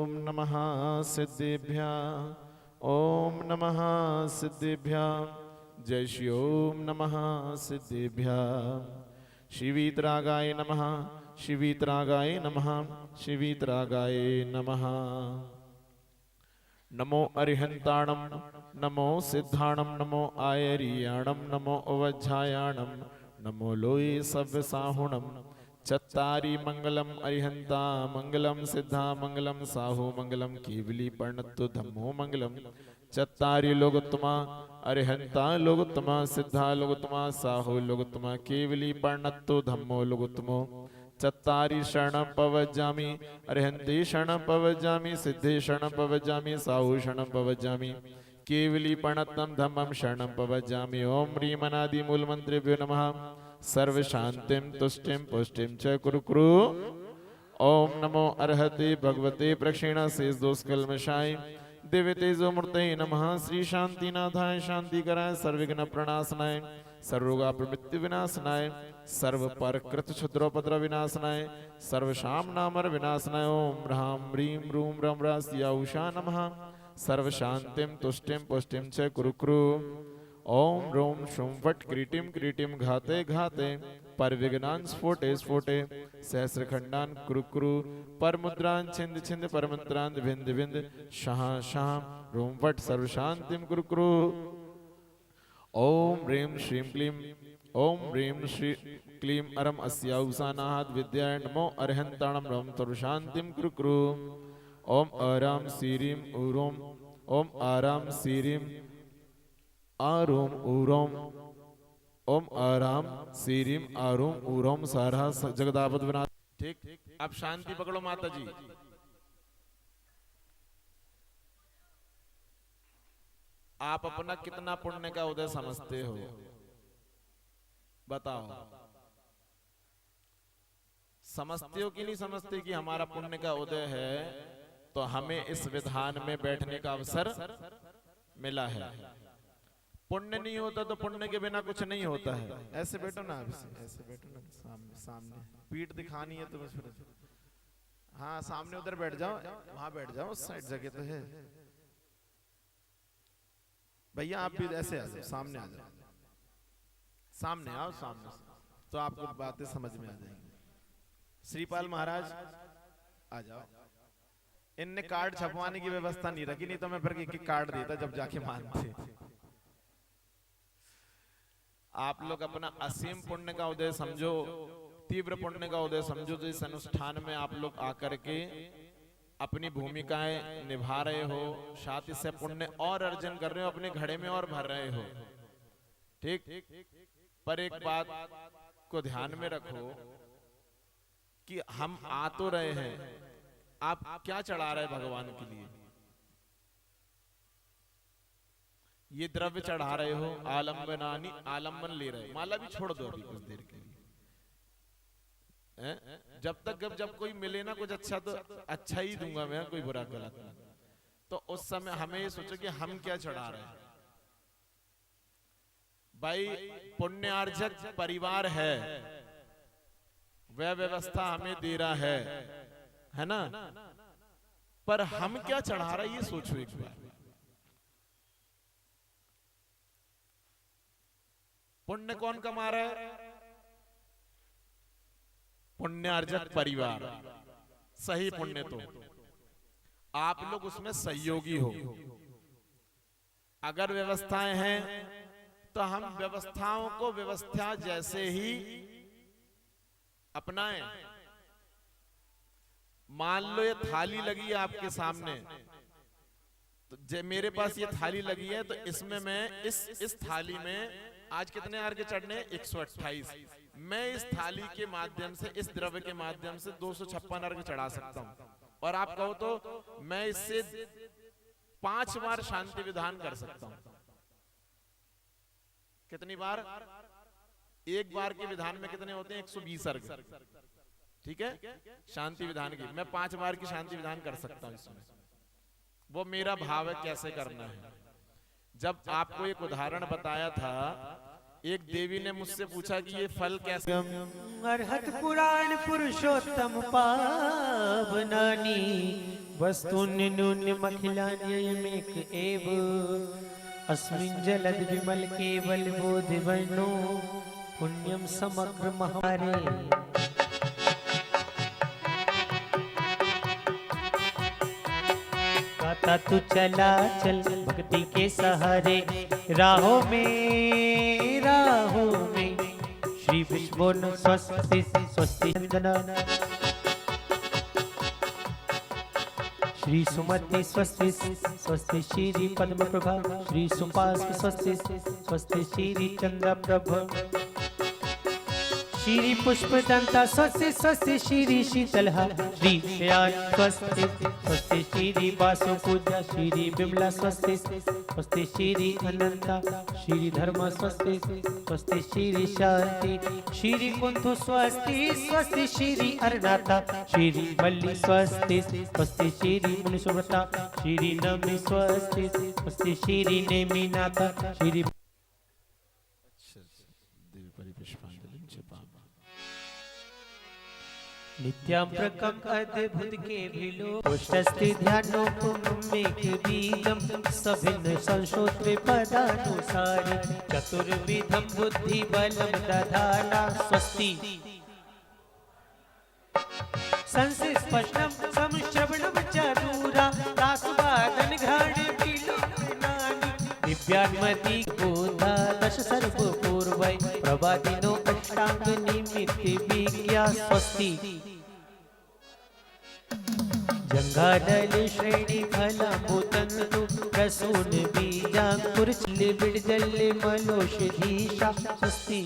ओम नमः सिद्धेभ्यः, ओम नमः सिद्धेभ्यः। जय श्री ओम नमः सिद्धेभ्यः। शिवीतरागाय नमः, शिवीतरागाय नमः, शिवीतरागाय नमः। नमो अरिहंताणम, नमो सिद्धाणम, नमो आयरियाणम, नमो अवज्झायाणम, नमो लोये सव्यसाहुणम। चत्तारी मंगलम अरिहंता मंगलम, सिद्धा मंगलम, साहु मंगलम, केवली पर्णत्तु धम्मो मंगलम। चत्तारी लोगोत्तमा अरिहंता लोगोत्तमा, सिद्धा लोगोत्तमा, साहु लोगोत्तमा, केवली पर्णत्तु धम्मो लोगोत्तमो। चत्तारी शरणं पवज्जामि, अरिहन्ते शरणं पवज्जामि, सिद्धे शरणं पवज्जामि, साहु शरणं पवज्जामि, केवली प्रणतं धम्मं शरणं पवज्जामि। ओम ह्रीं अनादि मूल मंत्रेभ्यो नमः। सर्व शांतिं तुष्टिं पुष्टिं च कुरु कुरु। ओम नमो अर्हते भगवते प्रक्षिण शेष दोष कल्मषाय दिव्य तेजो मूर्ते नमः। श्री शांतिनाथाय शांति कराय, सर्वविघ्न प्रणाशनाय, सर्वरोगा प्रमृत्यु विनाशनाय, सर्व पर कृत क्षुद्रोपद्र विनाशनाय, सर्व शाम नामर विनाशनाय। ओम ह्रां ह्रीं रूम रम रास्या उषा नमः। सर्व शांतिं तुष्टिं पुष्टिं च कुरु कुरु। ओम रोम शुम फट क्रीटिम क्रीटिम घाते घाते, पर विघ्नान स्फोटे स्फोटे, सहस्र खंडान कुरु कुरु। पर मुद्रान छिंद छिंद, पर मंत्रान विंद विंद, शाह शाह रोम फट सर्व शांतिम कुरु कुरु। ओम ह्रीं श्रीं क्लीं, ओम ह्रीं श्री क्लीं अरम अस्या उषानाहत विद्याय नमो अरिहंताणम रम सर्व शांतिम कुरु कुरु। ओम आराम सीरीं उरोम, ओम आराम सीरीं आरोम उरोम, ओम आराम सीरीम आरोम उरोम, सारा जगदापद विनाश। ठीक, आप शांति पकड़ो माता जी। आप अपना कितना पुण्य का उदय समझते हो, बताओ। समझते हो कि नहीं समझते कि हमारा पुण्य का उदय है, तो हमें इस विधान में बैठने का अवसर मिला है। पुण्य नहीं होता तो पुण्य के बिना कुछ नहीं होता है। ऐसे बैठो ना, ऐसे बैठो ना, सामने सामने पीठ दिखानी है तुम्हें फिर। हाँ सामने उधर बैठ जाओ, वहां बैठ जाओ, उस साइड जगह तो है। भैया आप भी ऐसे आ जाओ, सामने आ जाओ, सामने आओ, सामने तो आपको बातें समझ में आ जाएंगी। श्रीपाल महाराज आ जाओ। इनने कार्ड छपवाने की व्यवस्था नहीं रखी, नहीं तो मैं फिर एक कार्ड देता जब जाके मानते। आप लोग अपना असीम पुण्य का उदय समझो, तीव्र पुण्य का उदय समझो। तो इस अनुष्ठान में आप लोग आकर के अपनी भूमिकाएं निभा रहे हो, साथ से पुण्य और अर्जन कर रहे हो, अपने घड़े में और भर रहे हो। ठीक, पर एक बात को ध्यान में रखो कि हम आ तो रहे हैं, आप क्या चढ़ा रहे हैं भगवान के लिए? ये द्रव्य चढ़ा रहे हो, आलम्बनानी, आलम्बन ले रहे हो, माला भी छोड़ दो अभी कुछ देर के लिए। जब तक जब कोई मिले ना कुछ अच्छा, तो अच्छा ही दूंगा मैं, कोई बुरा गलत नहीं। तो उस समय हमें ये सोचो कि हम क्या चढ़ा रहे हैं। भाई पुण्यार्जक परिवार है, वह व्यवस्था हमें दे रहा है ना, पर हम क्या चढ़ा रहे हैं ये सोचो एक बार। पुण्य कौन कमा रहा है? पुण्यार्जक परिवार। सही पुण्य तो आप लोग उसमें सहयोगी हो। अगर व्यवस्थाएं हैं तो हम व्यवस्थाओं को व्यवस्था जैसे ही अपनाएं। मान लो ये थाली लगी है आपके सामने, तो मेरे पास ये थाली लगी है, तो इसमें मैं इस थाली में आज कितने अर्घ्य चढ़ने? 128। मैं इस थाली के माध्यम से, इस द्रव्य के माध्यम से 256 अर्घ्य चढ़ा सकता हूं। और आप कहो तो मैं इससे 5 बार शांति विधान कर सकता हूं। कितनी बार? एक बार के विधान में कितने होते हैं? 120 अर्घ्य। ठीक है, शांति विधान की मैं 5 बार की शांति विधान कर सकता हूं इसमें। वो मेरा भाव है कैसे करना है। जब आपको एक उदाहरण बताया था, एक देवी ने मुझसे पूछा कि ये फल कैसे? अरहत पुराण पुरुषोत्तम पावनानी वस्तून्यूनमखिलान्ययमेक एव अस्मिन् जलद विमल केवल बोधिवर्णो पुण्यम समग्र महारे। गाता तू चला चल भक्ति के सहारे, राहों में श्री विश्वोन स्वस्ति स्वस्ति चंदना, श्री सुमति स्वस्ति स्वस्ति श्री पद्म प्रभा, श्री सुपास स्वस्ति स्वस्ति श्री चंद्र प्रभा, श्री पुष्प दंता स्वस्ति स्वस्ति श्री शीतलहा, श्री श्यान स्वस्ति स्वस्ति श्री वासु पूजा, श्री विमला स्वस्ति स्वस्ति श्री अनंता, श्री धर्म स्वस्ति स्वस्ति श्री शांति, श्री कुंथु स्वस्ति स्वस्ति श्री अरनाथा, श्री मल्ली स्वस्ति स्वस्ति श्री मुनिसुव्रता, श्री नमी स्वस्ति स्वस्ति श्री नेमिनाथा, श्री नित्यां प्रकम अद्भुत के भिलो पुष्टस्ति ध्यानोपमेक बीजम सभिन्न संशोत्रे पदानुसारि चतुर्विधं बुद्धि बलम दधाना स्वस्ति संस्पष्टम समश्रवणम चरूरा रासवादन घ्राणे पीलोनानि दिव्यान्मति बोधा दश सर्व पूर्वै प्रवादिनो अष्टांग निमित्ति विज्ञा स्वस्ति जंगादल श्रेणी फला भूतंतु प्रसून बीजांकुर बिड़जल मलोषधीशा स्वस्ति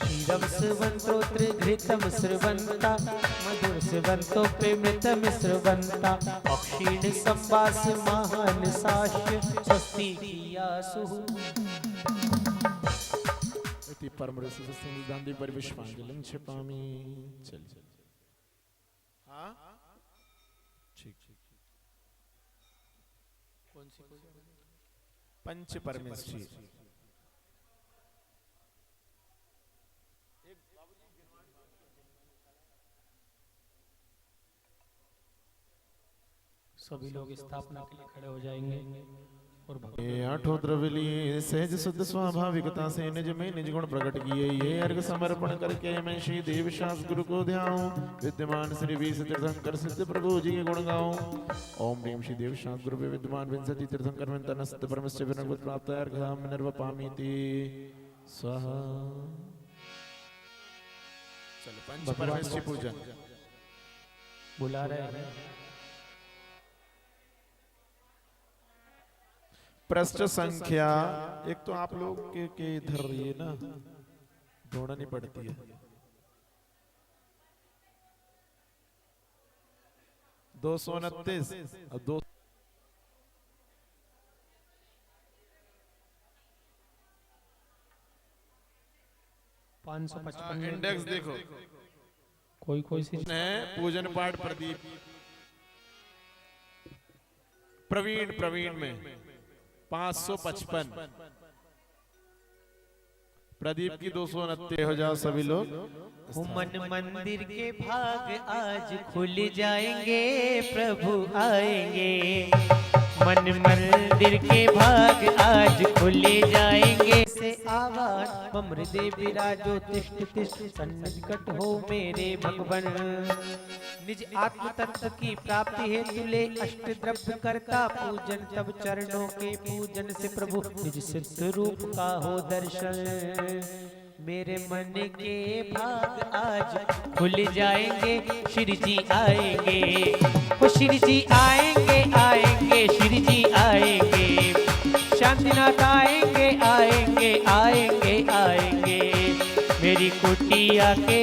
क्षीरम स्रवंत्रोत्र घृतम स्रवंता मधुर स्रवंतोपे मृतम स्रवंता अक्षीण संवास महान साश्य स्वस्ति यासु इति परम रस दांडी परिविश्वांजलिं क्षिपामि। चल हाँ ठीक कौन सी पंच परमेश्वरी सभी लोग स्थापना के लिए खड़े हो जाएंगे और आठों द्रव्य लिए सहज शुद्ध स्वाभाविकता से निज में निज गुण प्रकट किए ये अर्घ समर्पण करके मैं श्री देवशास गुरु को ध्याऊं, विद्यमान श्री वीस तीर्थंकर सिद्ध प्रभु जी के गुण गाऊं। ओम ह्रीं श्री देवशास गुरु विद्यमान विंशति तीर्थंकर विंतनस्त परमेश्वर विनोद प्राप्त अर्घम निर्वपामीति स्वाहा। चलो पंच परमेश्वरी पूजन बुला रहे हैं। पृष्ठ संख्या एक तो आप लोग के इधर ये ना ढूंढनी पड़ती है 229 और 2 555 इंडेक्स देखो कोई सी पूजन पाठ प्रदीप प्रवीण में 555 प्रदीप की 229 हो जाओ सभी लोग। मन मंदिर के भाग आज खुल जाएंगे प्रभु आएंगे, मन मंदिर के भाग आज खुल जाएंगे से आवाज मम हृदय विराजो तिष्ठ तिष्ठ सन्निकट हो मेरे भगवन। निज आत्म तत्व की प्राप्ति हेतु ले अष्ट द्रव्य करता पूजन, तब चरणों के पूजन से प्रभु निज सिद्ध रूप का हो दर्शन। मेरे मन के भाग आज खुल जाएंगे, श्री जी आएंगे, वो श्री जी आएंगे आएंगे श्री जी आएंगे, शांतिनाथ आएंगे आएंगे आएंगे आएंगे मेरी कुटिया के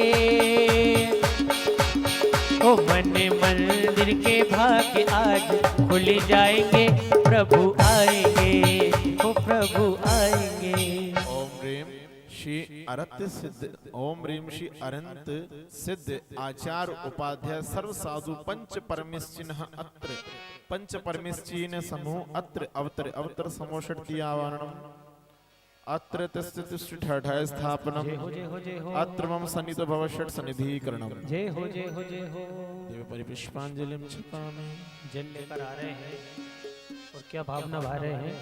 ओ मन मंदिर के भाग आज खुल जाएंगे, प्रभु आएंगे ओ प्रभु आएंगे। ओम ह्रीं श्री अरत सिद्ध ओम ह्रीं श्री अरंत सिद्ध आचार्य उपाध्याय सर्व साधु पंच परमेश्चिन्ह अत्र पंच परमेश्चिन्ह समूह अत्र अवतर अवतर समोषट्टी आवारणम अत्र तिष्ठा स्थापनम जय हो जय हो जय हो अत्र मम सन्निधो भव षट सन्निधिकरणम। जय हो जय हो जय हो। देव परिपुष्पांजलिम क्षिपामि। जल लेकर आ रहे हैं और क्या भावना भा रहे हैं।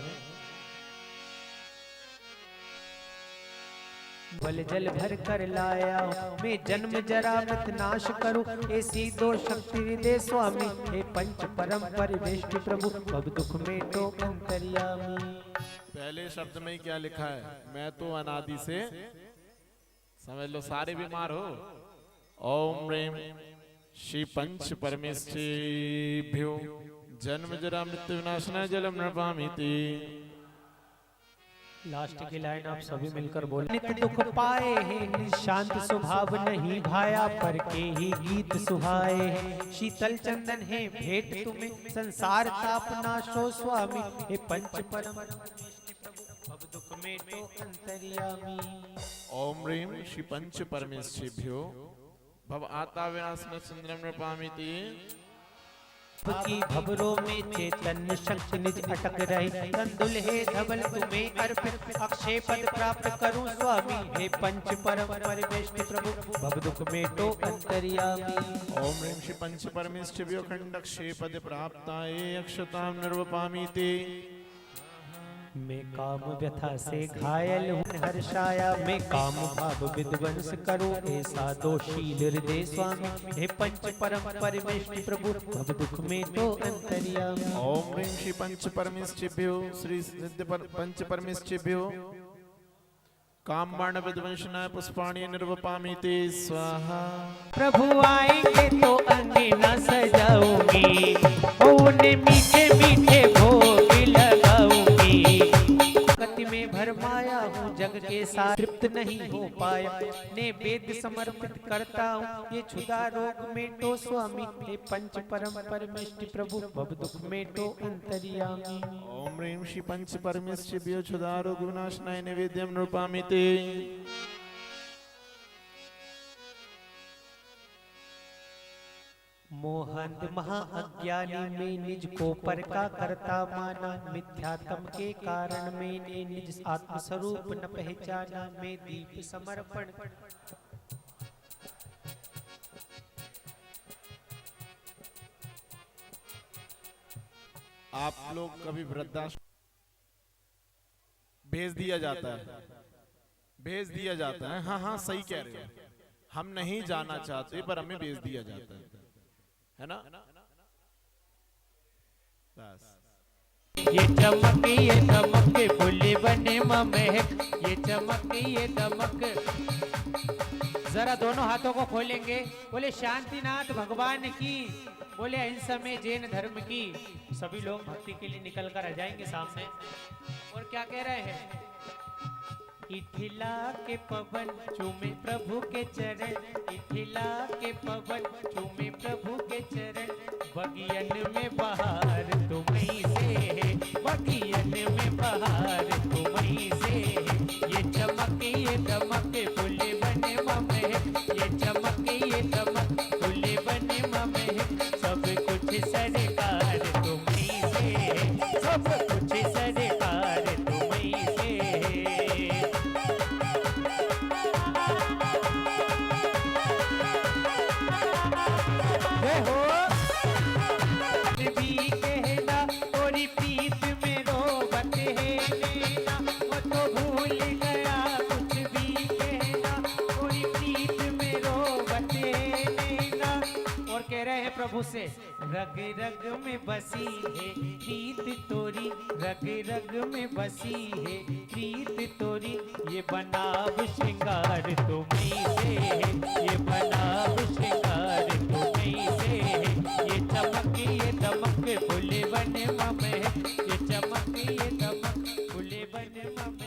बल जल भर कर लाया मैं जन्म जरा मृत नाश करूं, ऐसी दो शक्ति दे स्वामी हे पंच परम परिवेष्ट प्रभु, अब दुख में तो अंतर्यामी। पहले शब्द में ही क्या लिखा है, मैं तो अनादि से, समझ लो सारे बीमार हो। ओम ह्रीम श्री पंच परमेष्ठिभ्यो जन्म जरा मृत्यु विनाशनाय जलम नृपामीति। लास्ट की लाइन आप सभी मिलकर बोले। नित्य दुख पाए हैं शांत स्वभाव नहीं भाया, पर के ही गीत सुहाए हैं। शीतल चंदन है भेंट तुम्हें संसार ताप नाशो स्वामी हे पंच परम अब दुख में तो अंतर्यामी। ओम ह्रीम श्री पंच परमेष्ठिभ्यो भव आता विनाशन चंद्रम नृपामीति। की भवरों में चैतन्य शक्ति निज अटक रहे, कंदुल है धवल तुम्हें अर्पित, अक्षय पद प्राप्त करूं स्वामी हे पंच परम परिवेष्ट प्रभु, भव दुख में तो अंतर्यामी। ओम ह्रीम श्री पंच परमेष्ठिभ्यो खंड अक्षय पद प्राप्ताये अक्षताम निर्वपामीति। मैं काम व्यथा से घायल हूँ हर्षाया, मैं काम भाव विध्वंस करूं ऐसा दोषील हृदय स्वामी हे पंच परम परिवेष्टि प्रभु, अब दुख में तो अंतर्यामी। ओम ह्रीम श्री पंच परमेष्ठिभ्यो श्री सिद्ध पंच परमेष्ठिभ्यो कामबाण विध्वंसनाय पुष्पाणि निर्वपामीति स्वाहा। प्रभु आएंगे तो अंगना सजाऊंगी, उन्हें मीठे मीठे भोग लगाऊंगी। गति में भरमाया हूँ जग के साथ, तृप्त नहीं हो पाया ने वेद समर्पित करता हूँ ये क्षुधा रोग में तो स्वामी हे पंच परम परमेष्टि प्रभु, भव दुख में तो अंतर्यामी। ओम ह्रीम श्री पंच परमेष्ठिभ्यो क्षुधा रोग विनाशनाय नैवेद्यम नृपामीति। मोहंत महा अज्ञानी में निज को पर का करता माना, मिथ्यात्म के कारण मैंने निज आत्म स्वरूप न पहचाना। मैं दीप समर्पण आप लोग कभी वृद्धाश्रम भेज दिया जाता है, भेज दिया जाता है। हाँ हाँ सही कह रहे हो, हम नहीं जाना चाहते पर हमें भेज दिया जाता है ना। बस ये चमक फूले बने महक, ये चमक ये दमक। जरा दोनों हाथों को खोलेंगे, बोले शांतिनाथ भगवान की, बोले अहिंसा में जैन धर्म की। सभी लोग भक्ति के लिए निकल कर आ जाएंगे सामने। और क्या कह रहे हैं, इठिला के पवन चूमे प्रभु के चरण, इठिला के पवन चूमे प्रभु के चरण। बगियन में बहार तुम्हीं से है, बगियन में बहार तुम्हीं से है। ये चमक ये दमक फूले बने महक, ये चमक ये दमक फूले बने महक। सब कुछ सरकार तुम्हीं से है, सब कुछ सरकार तुम्हीं से है। भी कहना थोड़ी प्रीत में रोबत है लेना, वो तो भूल गया कुछ भी कहना, थोड़ी प्रीत में रोबत है लेना। और कह रहे हैं प्रभु से, रग रग में बसी है प्रीत तोरी, रग रग में बसी है प्रीत तोरी। ये बनाव श्रृंगार तुम्हीं से है, ये बनाव श्रृंगार तुम्हीं से है। ये चमक ये दमक फूले बने महक, ये चमक ये दमक फूले बने महक।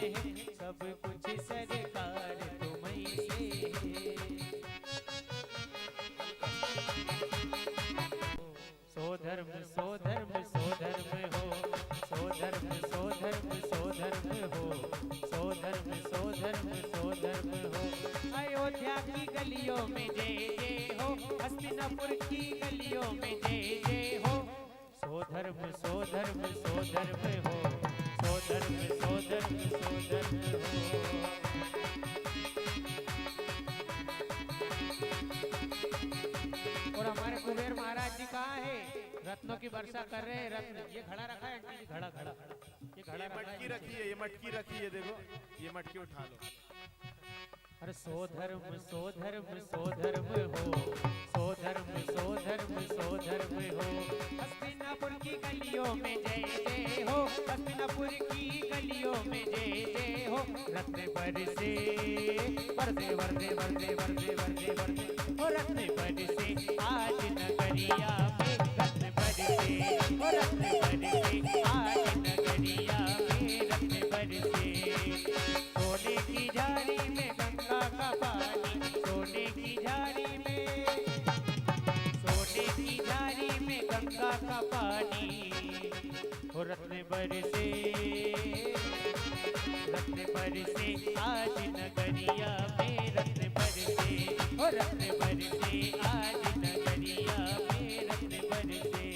सब कुछ सरकार तुम्हीं से है। सोधर्म सोधर्म सोधर्म हो, सोधर्म सोधर्म सोधर्म हो, सोधर्म सोधर्म सोधर्म हो। अयोध्या की गलियों में जय जय हो, हस्तिनापुर की गलियों में जय जय हो। सोधर्म सोधर्म सोधर्म हो, सोधर्म सोधर्म धर्म सो धर्म हो। और हमारे कुबेर महाराज जी कहाँ है? रत्नों की वर्षा कर रहे हैं। रत्न ये खड़ा रखा है आंटी जी, खड़ा खड़ा ये खड़ा रखा मटकी है। रखी है, ये मटकी रखी है, देखो ये मटकी उठा लो। अरे सो धर्म सो धर्म सो धर्म हो, सो धर्म सो धर्म सो धर्म हो। हस्तिनापुर की गलियों में जय जय हो, हस्तिनापुर की गलियों में जय जय हो। रत्न बरसे बरसे बरसे बरसे बरसे बरसे बरसे हो, रत्न बरसे आज नगरिया में, रत्न बरसे हो, रत्न बरसे आज नगरिया में, रत्न बरसे। सोने की झाड़ी में गंगा का पानी, सोने की झाड़ी में, सोने की झाड़ी में गंगा का पानी। हो रत्न बरसे, रत्न बरसे आज नगरिया में, रत्न बरसे हो, रत्न बरसे आज नगरिया में, रत्न बरसे।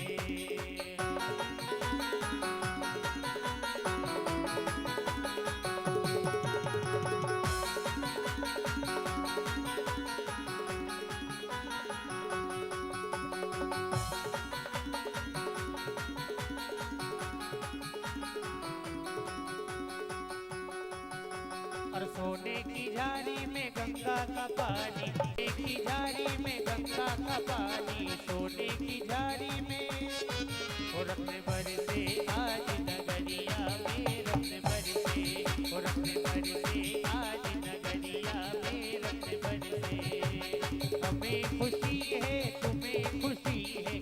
और सोने की झाड़ी में गंगा का पानी, सोने की झाड़ी में गंगा का पानी, सोने की झाड़ी में। और रत्न बरसे आज नगरिया में, रत्न बरसे और रत्न बरसे आज नगरिया में, रत्न बरसे। हमें खुशी है तुम्हें खुशी है,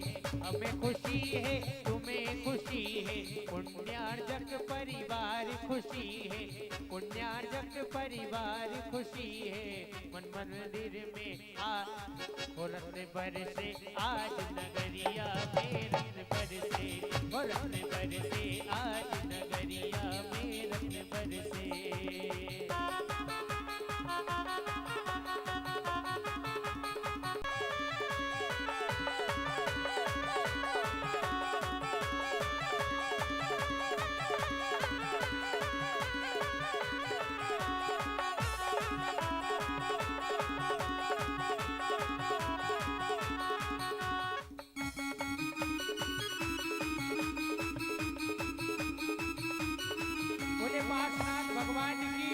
हमें खुशी है तुम्हें खुशी है। पुण्यार्जक परिवार खुशी है, पुण्यार्जक परिवार खुशी है। मन मंदिर में आ हो, रत्न बरसे आज नगरिया में, रत्न बरसे हो, रत्न बरसे आज नगरिया में, रत्न बरसे। बोले पार्श्वनाथ भगवान की।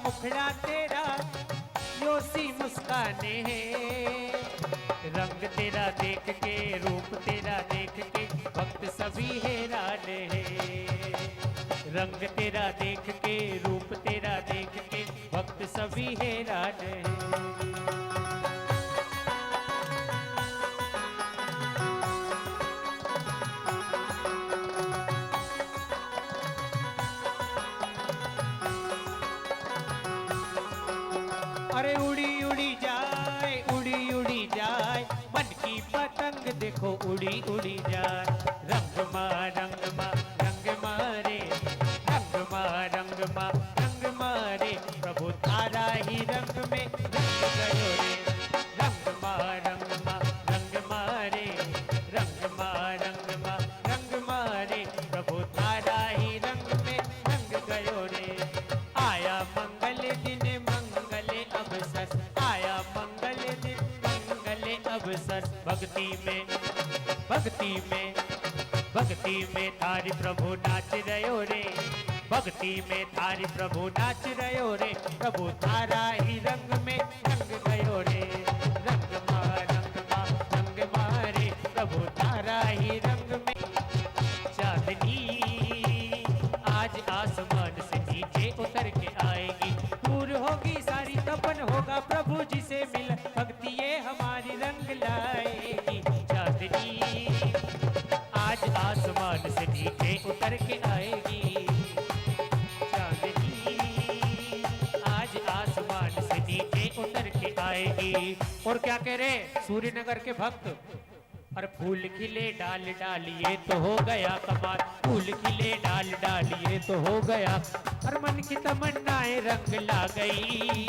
मुखड़ा तेरा योसी मुस्काने है, रंग तेरा देख के रूप तेरा देख के भक्त सभी हैरान है। रंग तेरा देख के रूप तेरा देख के भक्त सभी हैरान है। अरे उड़ी उड़ी जाए, उड़ी उड़ी जाए, मन की पतंग देखो उड़ी उड़ी जाए। रंग मा रंग मा रंग मारे, रंग मा रंग मा रंग मारे, प्रभु तारा ही रंग में रंग गयो रे। रंग मा रंग मा रंग मारे, रंग मा रंग मा रंग मारे, प्रभु तारा ही रंग में रंग गयो रे। आया मंगल दिन मंगले अवसर, आया मंगल दिन मंगले अवसर। भक्ति में भक्ति में भक्ति में थारी प्रभु नाच रहो रे, भक्ति में थारी प्रभु नाच रहो रे। प्रभु तारा ही रंग में रंग गयो रे। रंग मारे प्रभु तारा ही रंग में। चांदनी आज आसमान से नीचे उतर के आएगी, दूर होगी सारी तपन होगा प्रभु जी से मिल। भक्ति ये हमारी रंग लाएगी। चांदनी आज आसमान से नीचे उतर के आएगी। चांदनी आज आसमान से नीचे उतर के आएगी। और क्या कह रहे सूर्यनगर के भक्त? और फूल खिले डाल डालिए तो हो गया कमाल, फूल खिले डाल डालिए तो हो गया। और मन की तमन्नाएं रंग ला गई,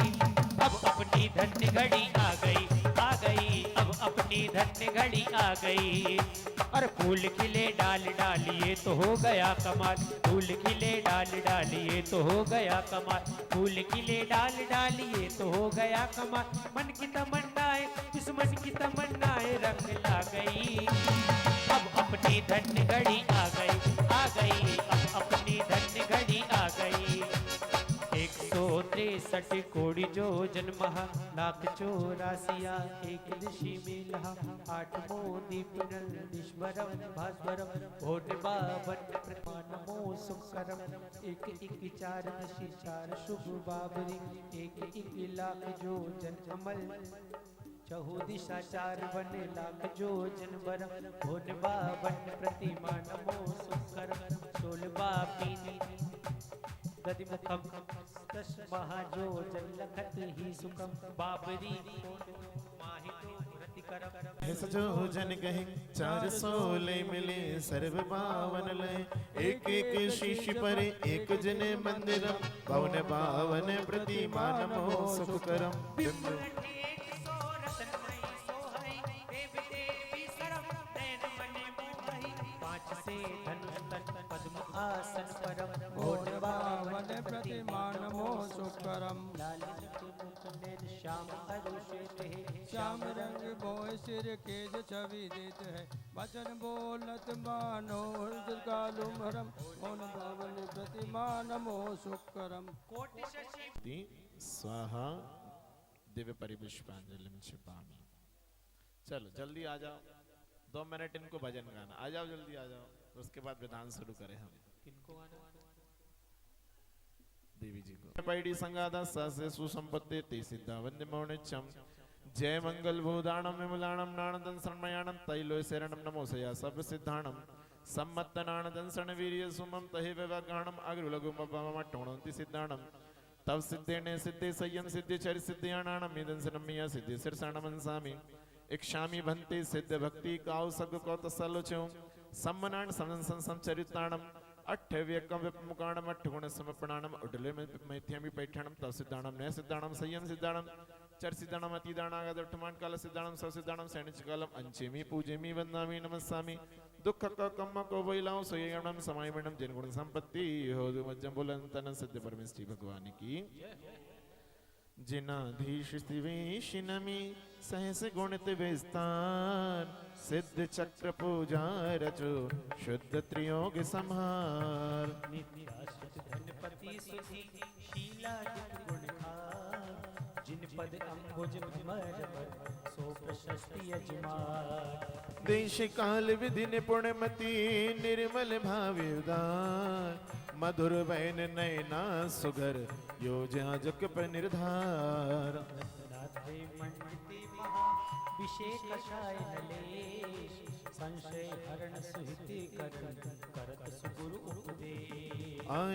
अब अपनी धन्य घड़ी आ गई, आ गई अब अपनी धन्य घड़ी आ गई। और फूल खिले डाल डालिए तो हो गया कमाल, फूल खिले डाल डालिए तो हो गया कमाल, फूल खिले डाल डालिए तो हो गया कमाल। मन की तमन्नाएं, दुश्मन की तमन्नाएं रंग ला गई। अब अपनी धन्य घड़ी आ गई, आ गई, अब अपनी धन्य घड़ी आ गई। 163 कोटि जो जन्मः, लाख 84 एक ऋषि में लहा। 8 दीप नंदीश्वरम भास्वरम, भोट बावन प्रतिमा नमो सुकरम। एक 4 दशी 4 शुभ बाबरी, एक लाख जो जन अमल। 4 दिशा 4 वन, लाख जो जन बरम। भोट बावन प्रतिमा नमो सुकरम। 16 बापीनी गदिमुखम, 10 महाजो जन लखत ही सुखम। बाबरी माहितो रतिकरम। सजो जन कहें 416 मिले सर्व पावन लय। एक शीश पर एक जन मंदिरम, भवन पावन प्रतिमा नमो सुखकरम। से धनुष तन पद्म आसन परम। भोट बावन प्रतिमा नमो सुकरम। लाल मुख नैन श्याम अरुषित है। श्याम रंग भोय सिर केज छवि देत है। वचन बोलत मानो कालु मरम। मौन बावन प्रतिमा नमो सुकरम। कोटि शशि स्वाहा दिव्य परिपुष्पांजलि छिपामी। चलो जल्दी आ जाओ, 2 मिनट इनको भजन गाना। आ जाओ जल्दी आ जाओ, उसके बाद विधान शुरू करें हम। किनको आना? देवी जी को। पैडी संगादा सासे सुसंपत्ति ते सिद्धा वंदे मौनिचम। जय मंगल भूदाणम विमलाणम नाणदं शरणमयाणम तैलो शरणम नमो सया सब सिद्धाणम। सम्मत नाणदं शरण वीर्य सुमम तहे विवागाणम अग्र लघु मपम टोणंति सिद्धाणम। तव सिद्धेने सिद्धे संयम सिद्धि चरि सिद्धियाणाणम इदं शरणमिया सिद्धि सिरसाणम सामी। इक्षामी भंते सिद्ध भक्ति काउ सग को तसलोचो। सम्मनान समन संचरिताणम अठव्यकम विपमुकाणम अठगुण समर्पणाणम। उडले मैथ्यामि पैठाणम तव सिद्धाणम नय सिद्धाणम संयम सिद्धाणम चर सिद्धाणम अतिदानागद उठमान काल सिद्धाणम सव सिद्धाणम सैनिच कालम अंचेमि पूजेमि वंदामि नमस्सामि। दुख का कम्म को वैलाओ सोयणम समायमणम जिन गुण संपत्ति हो मज्जम बुलंतन सत्य परमेश्वरी भगवान की। जिनाधीश शिवेश नमी सहस गुणित विस्तार। सिद्ध चक्र पूजा रचो शुद्ध त्रियोग संहार। नित्याश्रित धनपति सुधि शीला गुणखार। जिन पद अंबुज भमर सो प्रशस्ति अजमार। देश काल विधि निपुण मति निर्मल भावि उदार। मधुर वैन नयना सुगर योजना जग पर निर्धार। रत्नात्रे मंडिते महा विषेक शाय नलेश। संशय हरण सुहिति करण करत सुगुरु उपदेश।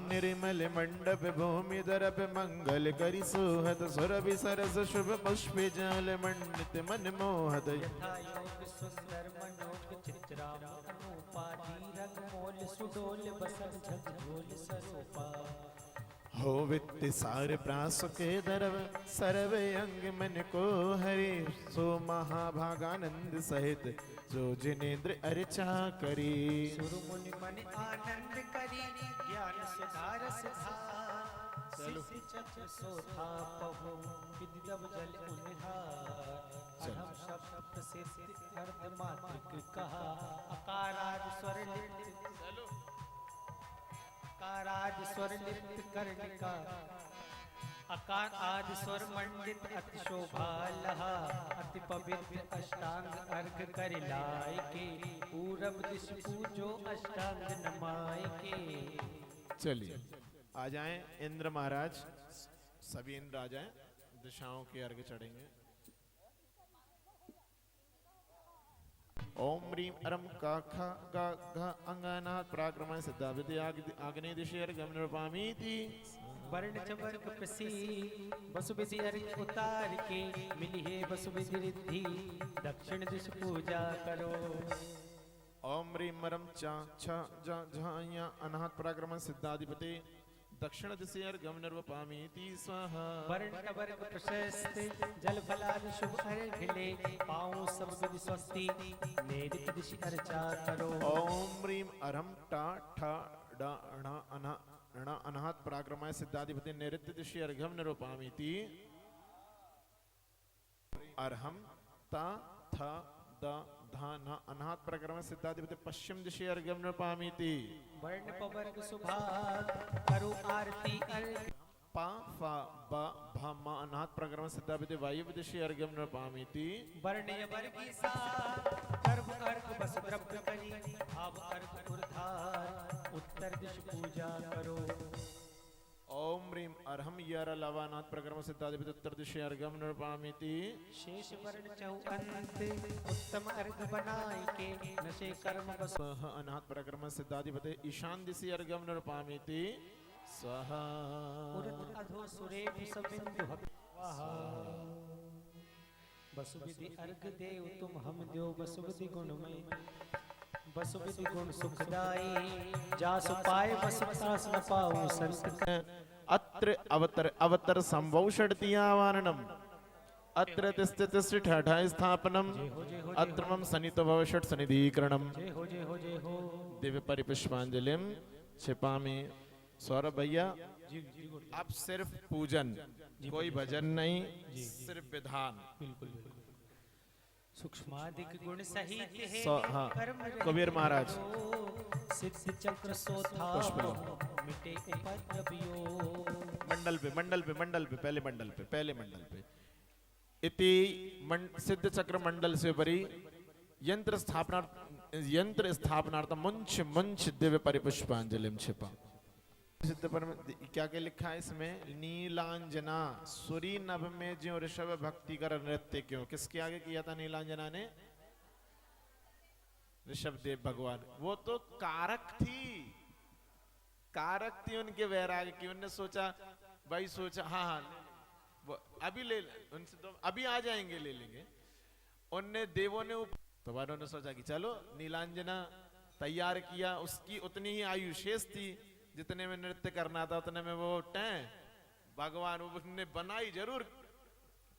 निर्मल मंडप भूमि दरप मंगल करि सुहद। सुरभि सरस शुभ पुष्प जाल मंडित मन मोहद। यथा योग सुंदर मनोग चित्राम अनुपाधि रंग मोल सुडोल बसन झकझोल सरोपा। हो वित्त सार प्रास के दरव सर्व अंग मन को हरे। सो महाभागानंद सहित जो जिनेन्द्र अर्चा करी। सुर मुनि मन आनंद करी ज्ञान सुधार सुधा। सिद्धि चक्र सोथा पहो विदितव जल उनिहार। अहम शब्द प्रसिद्ध अर्ध मात्रिक कहा। अकारादि स्वर लिप्त अकारादि स्वर लिप्त कर्णिका। अकार आदि स्वर मंडित अति शोभा लहा। अति पवित्र अष्टांग अर्घ कर लाय के। पूरब दिश पूजो अष्टांग नमाय के। चलिए आ जाएं इंद्र महाराज, सभी इंद्र आ जाएं, दिशाओं के अर्घ चढ़ेंगे। ओम ह्रीम अरम का खा गा घ अंगनाथ पराक्रम सिद्धा विद्या आग्नेय दिशे अर्घ्यम निरूपामीति। वर्ण चवर्ग प्रसीद वसुविधि अर्घ उतार के। मिली है वसुविधि रिद्धि दक्षिण दिश पूजा करो। ओम ह्रीम अरम चा छ जा झाया अनाथ पराक्रम सिद्धाधिपते दक्षिण दिशि अर्घ्यं निर्वपामीति स्वाहा। वर्ण वर्ग प्रशस्त जल फलादि शुभ अर्घ ले पाऊं सब विधि स्वस्ति नैऋत्य दिशि अर्चा करो। ओम ह्रीं अरहं टा ठा डा णा अना णा अनाहत पराक्रमाय सिद्धाधिपति नैऋत्य दिशि अर्घ्यं निर्वपामीति। अरहं ता था दा धा न अनाहत पराक्रमाय सिद्धाधिपति पश्चिम दिशि अर्घ्यं निर्वपामीति। वर्ण पवर्ग सुभाग करो आरती अर्घ पा फा बा भा मा अनाहत पराक्रमाय सिद्धाधिपति वायव्य दिशि अर्घ्यं निर्वपामीति। वर्णय वर्गी सा कर्म अर्घ बस द्रव्य करी भाव अर्घ उर्धार उत्तर दिश पूजा करो। ओम ह्रीं अरहं यर लवानाथ प्रक्रम सिद्धाधिपति उत्तर दिशि अर्घ्यं निर्वपामीति। शेष वर्ण चौअंत उत्तम अर्घ बनाए के नशे कर्म बस स्वाहा अनाहत प्रक्रम सिद्धाधिपति ईशान दिशि अर्घ्यं निर्वपामीति। स्वाहा। उरत अधो सुरेभ सबिंदु स्वाहा। बसुविधि अर्घ देव तुम हम देव बसुविधि गुणमय बसुविधि गुण सुखदाई जासु पाए बसुतास न पाऊं संत। अत्र अवतर अवतर संभवषड्तियावारणम अत्र तिष्ठ तिष्ठ ठाठा स्थापनम अत्रमं सनितो भवषट सनिधीकरणम। जय हो जय हो जय हो। दिव्य परिपुष्पांजलिम छिपामी। सौरभ भैया अब सिर्फ पूजन, कोई भजन नहीं, सिर्फ विधान। बिल्कुल सूक्ष्माधिक गुण सहित है हाँ, कर्म कबीर महाराज सिद्ध चक्र सोथा मिटे उपद्रवियो। मंडल पे पहले मंडल पे इति सिद्ध चक्र मंडल से उपरि यंत्र स्थापनार्थम मुंच दिव्य परिपुष्पांजलिम छिपा। सिद्ध पर क्या क्या लिखा है इसमें? नीलांजना सुरी नभ में ज्यों ऋषभ भक्ति कर नृत्य क्यों। किसके आगे किया था नीलांजना ने? ऋषभ देव भगवान। वो तो कारक थी उनके वैराग्य की। उनने सोचा हाँ अभी ले उनसे तो अभी आ जाएंगे, ले लेंगे। उनने देवों ने तो बाद उन्होंने सोचा कि चलो नीलांजना तैयार किया। उसकी उतनी ही आयु शेष थी जितने में नृत्य करना था, उतने में वो भगवान उसने बनाई जरूर,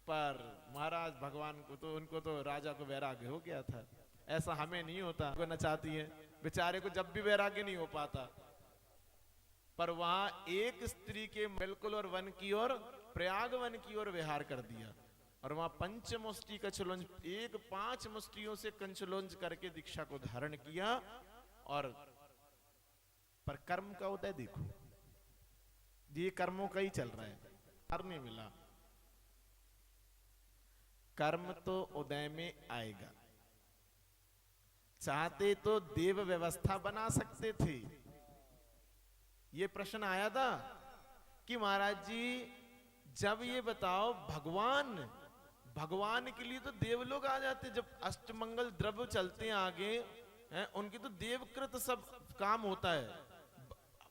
पर महाराज भगवान को तो उनको तो राजा को वैराग्य हो गया था। ऐसा हमें नहीं होता, को नचाती है बेचारे को जब भी वैराग्य नहीं हो पाता। पर वहां एक स्त्री के बिल्कुल और वन की ओर प्रयाग वन की ओर विहार कर दिया। और वहां पंचमुष्टि कछलोंज 5 मुष्टियों से कंचलोंज करके दीक्षा को धारण किया। और पर कर्म का उदय देखो, ये कर्मों का ही चल रहा है, हर नहीं मिला। कर्म तो उदय में आएगा। चाहते तो देव व्यवस्था बना सकते थे। ये प्रश्न आया था कि महाराज जी जब ये बताओ भगवान के लिए तो देवलोग आ जाते, जब अष्टमंगल द्रव्य चलते हैं आगे हैं, उनके तो देवकृत सब काम होता है।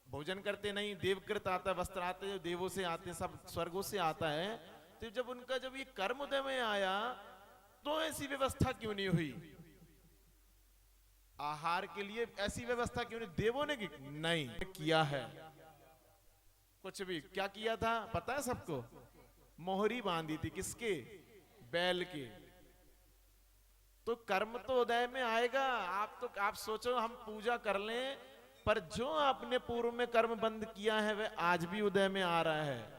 भोजन करते नहीं, देवकृत आता है, वस्त्र आते हैं देवों से आते हैं, सब स्वर्गों से आता है। तो जब ये कर्म उदय में आया तो ऐसी व्यवस्था क्यों नहीं हुई? आहार के लिए ऐसी व्यवस्था क्यों नहीं? देवों ने नहीं किया है कुछ भी। क्या किया था पता है सबको? मोहरी बांधी थी किसके? बैल के। तो कर्म तो उदय में आएगा। आप सोचो हम पूजा कर लें, पर जो आपने पूर्व में कर्म बंद किया है वह आज भी उदय में आ रहा है।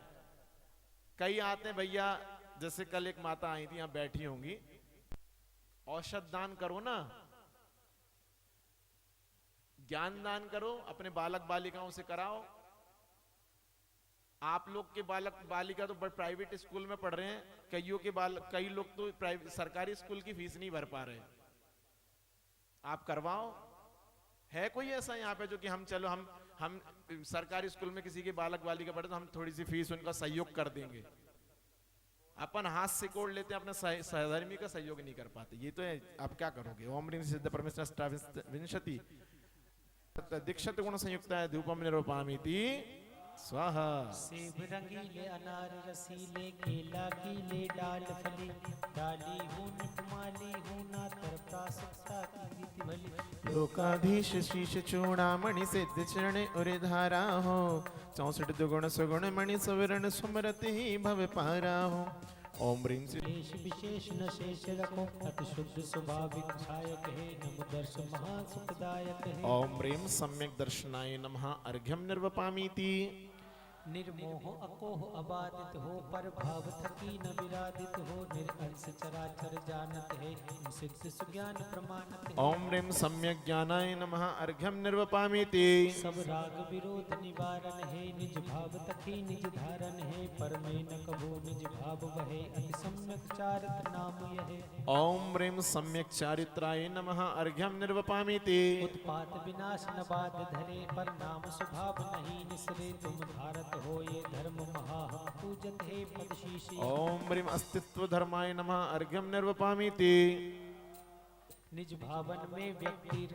कई आते हैं भैया, जैसे कल एक माता आई थी यहां बैठी होंगी, औषध दान करो ना, ज्ञान दान करो, अपने बालक बालिकाओं से कराओ। आप लोग के बालक बालिका तो प्राइवेट स्कूल में पढ़ रहे हैं, कई लोग तो सरकारी स्कूल की फीस नहीं भर पा रहे। आप करवाओ। है कोई ऐसा यहाँ पे जो कि हम चलो हम सरकारी स्कूल में किसी के बालक बालिका पढ़े तो हम थोड़ी सी फीस उनका सहयोग कर देंगे? अपन हाथ से कोड़ लेते हैं, अपने सहधर्मी का सहयोग नहीं कर पाते। ये तो है। आप क्या करोगे? ओम ह्रीं सिद्ध परमेश्वर विंशति दीक्षित गुण संयुक्त है धूपम निरूपामीति स्वाहा। सेब रंगीले अनार रसीले केला कीले डाल फली डाली हूँ निपमाली हूँ ना तर प्रासक्ता की रीति भली। लोकाधीश शीश चूड़ामणि सिद्ध चरण उर धारा हो 64 दुगुण सुगुण मणि सुवरण सुमरत ही भव पारा हो। ओम ह्रीं श्री शेष विशेष न शेष रखो अति शुद्ध स्वाभाविक छायक है नमो दर्श महासुखदायक है। ओम ह्रीं सम्यक दर्शनाय नमः अर्घ्यम निर्वपामीति। निर्मोह अकोह अबाधित हो पर भाव थकी न विरादित हो निरअंश चराचर जानत है सिद्ध सुज्ञान प्रमाणत है। ओम ह्रीं सम्यक ज्ञानाय नमः अर्घ्यम निर्वपामीति। सब राग विरोध निवारण है निज भाव तकी निज धारण है पर में न कभो निज भाव वहे अति सम्यक चारित्र नाम यह। ओम ह्रीं सम्यक चारित्राय नमः अर्घ्यम निर्वपामीति। उत्पात विनाश न बाध धरे पर नाम स्वभाव नहीं निसरे तुम भारत हो ये धर्म महा हम पूजत है पद शीश। ओम ह्रीं अस्तित्व धर्माय नमः अर्घ्यम निर्वपामीति। निज भावन में व्यक्ति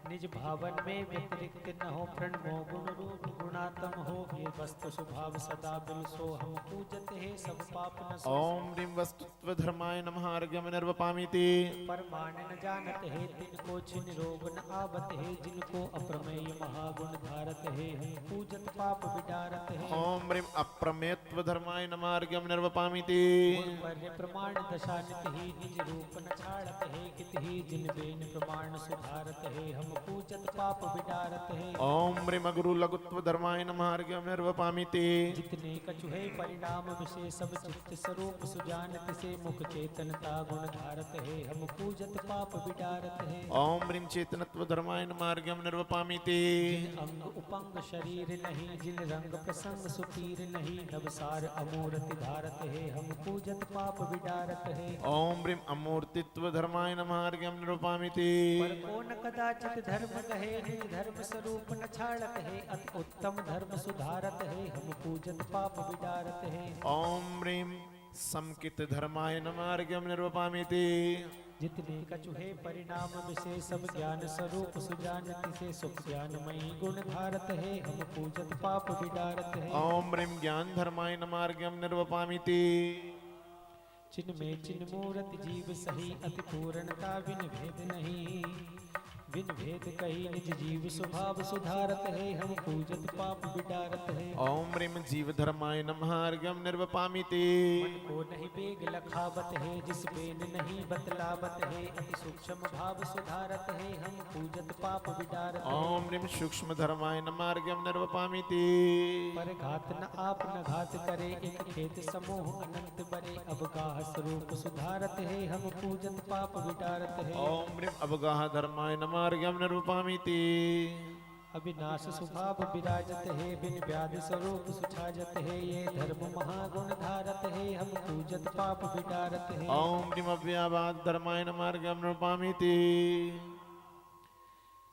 निज भावन में व्यतिरिक्त न हो प्रणमो गुण रूप गुणात्म हो ये वस्तु स्वभाव सदा बिल सो हम पूजत है सब पाप न सो। ओम ह्रीं वस्तुत्व धर्माय नमः अर्घ्यम निर्वपामीति। परमाण न जानत है तिनको छिन रोग न आवत है जिनको अप्रमेय महागुण धारत है हम पूजत पाप विडारत है। ओम ह्रीं अप्रमेयत्व धर्माय नमः अर्घ्यम निर्वपामीति। गुण पर्य प्रमाण दशानित ही निज रूप न छाड़त है कित ही जिन बेन प्रमाण सुधारत है हम पूजत पाप विडारत है। ओम ह्रीं अगुरु लघुत्व धर्माय नमः अर्घ्यम निर्वपामीति। जितने कछु है परिणाम विशेष सब चित्त स्वरूप सुजानत से मुख चेतनता गुण धारत है हम पूजत पाप विडारत है। ओम ह्रीं चेतनत्व धर्माय नमः अर्घ्यम निर्वपामीति। जिन अंग उपंग शरीर नहीं जिन रंग प्रसंग सुतीर नहीं नवसार अमूर्ति धारत है हम पूजत पाप विडारत है। ओम ह्रीं अमूर्तित्व धर्माय नमः अर्घ्यम निर्वपामीति। पर को न कदाचित धर्म कहे निज धर्म स्वरूप न छाड़त है अति उत्तम धर्म सुधारत है हम पूजत पाप विडारत है। ओम ह्रीं समकित धर्माय नमः अर्घ्यम निर्वपामीति। जितने कछु है परिणाम विशेष सब ज्ञान स्वरूप सुजानति से सुख ज्ञानमयी गुण धारत है हम पूजत पाप विडारत है। ओम ह्रीं ज्ञान धर्माय नमः अर्घ्यम निर्वपामीति। चिन्मय चिन्ह मूरत जीव सही अति पूर्णता बिन भेद नहीं बिन भेद कही निज जीव स्वभाव सुधारत है हम पूजत पाप विडारत है। ओम ह्रीं जीव धर्माय नमः अर्घ्यम निर्वपामीति। मन को नहीं बेग लखावत है जिस बेन नहीं बतलावत है अति सूक्ष्म भाव सुधारत है हम पूजत पाप विडारत है। ओम ह्रीं सूक्ष्म धर्माय नमः अर्घ्यम निर्वपामीति। पर घात न आप न घात करे एक खेत समूह अनंत बरे अवगाह स्वरूप सुधारत है हम पूजत पाप विडारत है। ओम ह्रीं अवगाह धर्माय नमः अर्घ्यम निर्वपामीति। अविनाश स्वभाव विराजत है बिन व्याधि स्वरूप सुछाजत है ये धर्म महागुण धारत है हम पूजत पाप विडारत है। ओम ह्रीं अव्यावाद धर्माय नमः अर्घ्यम निर्वपामीति।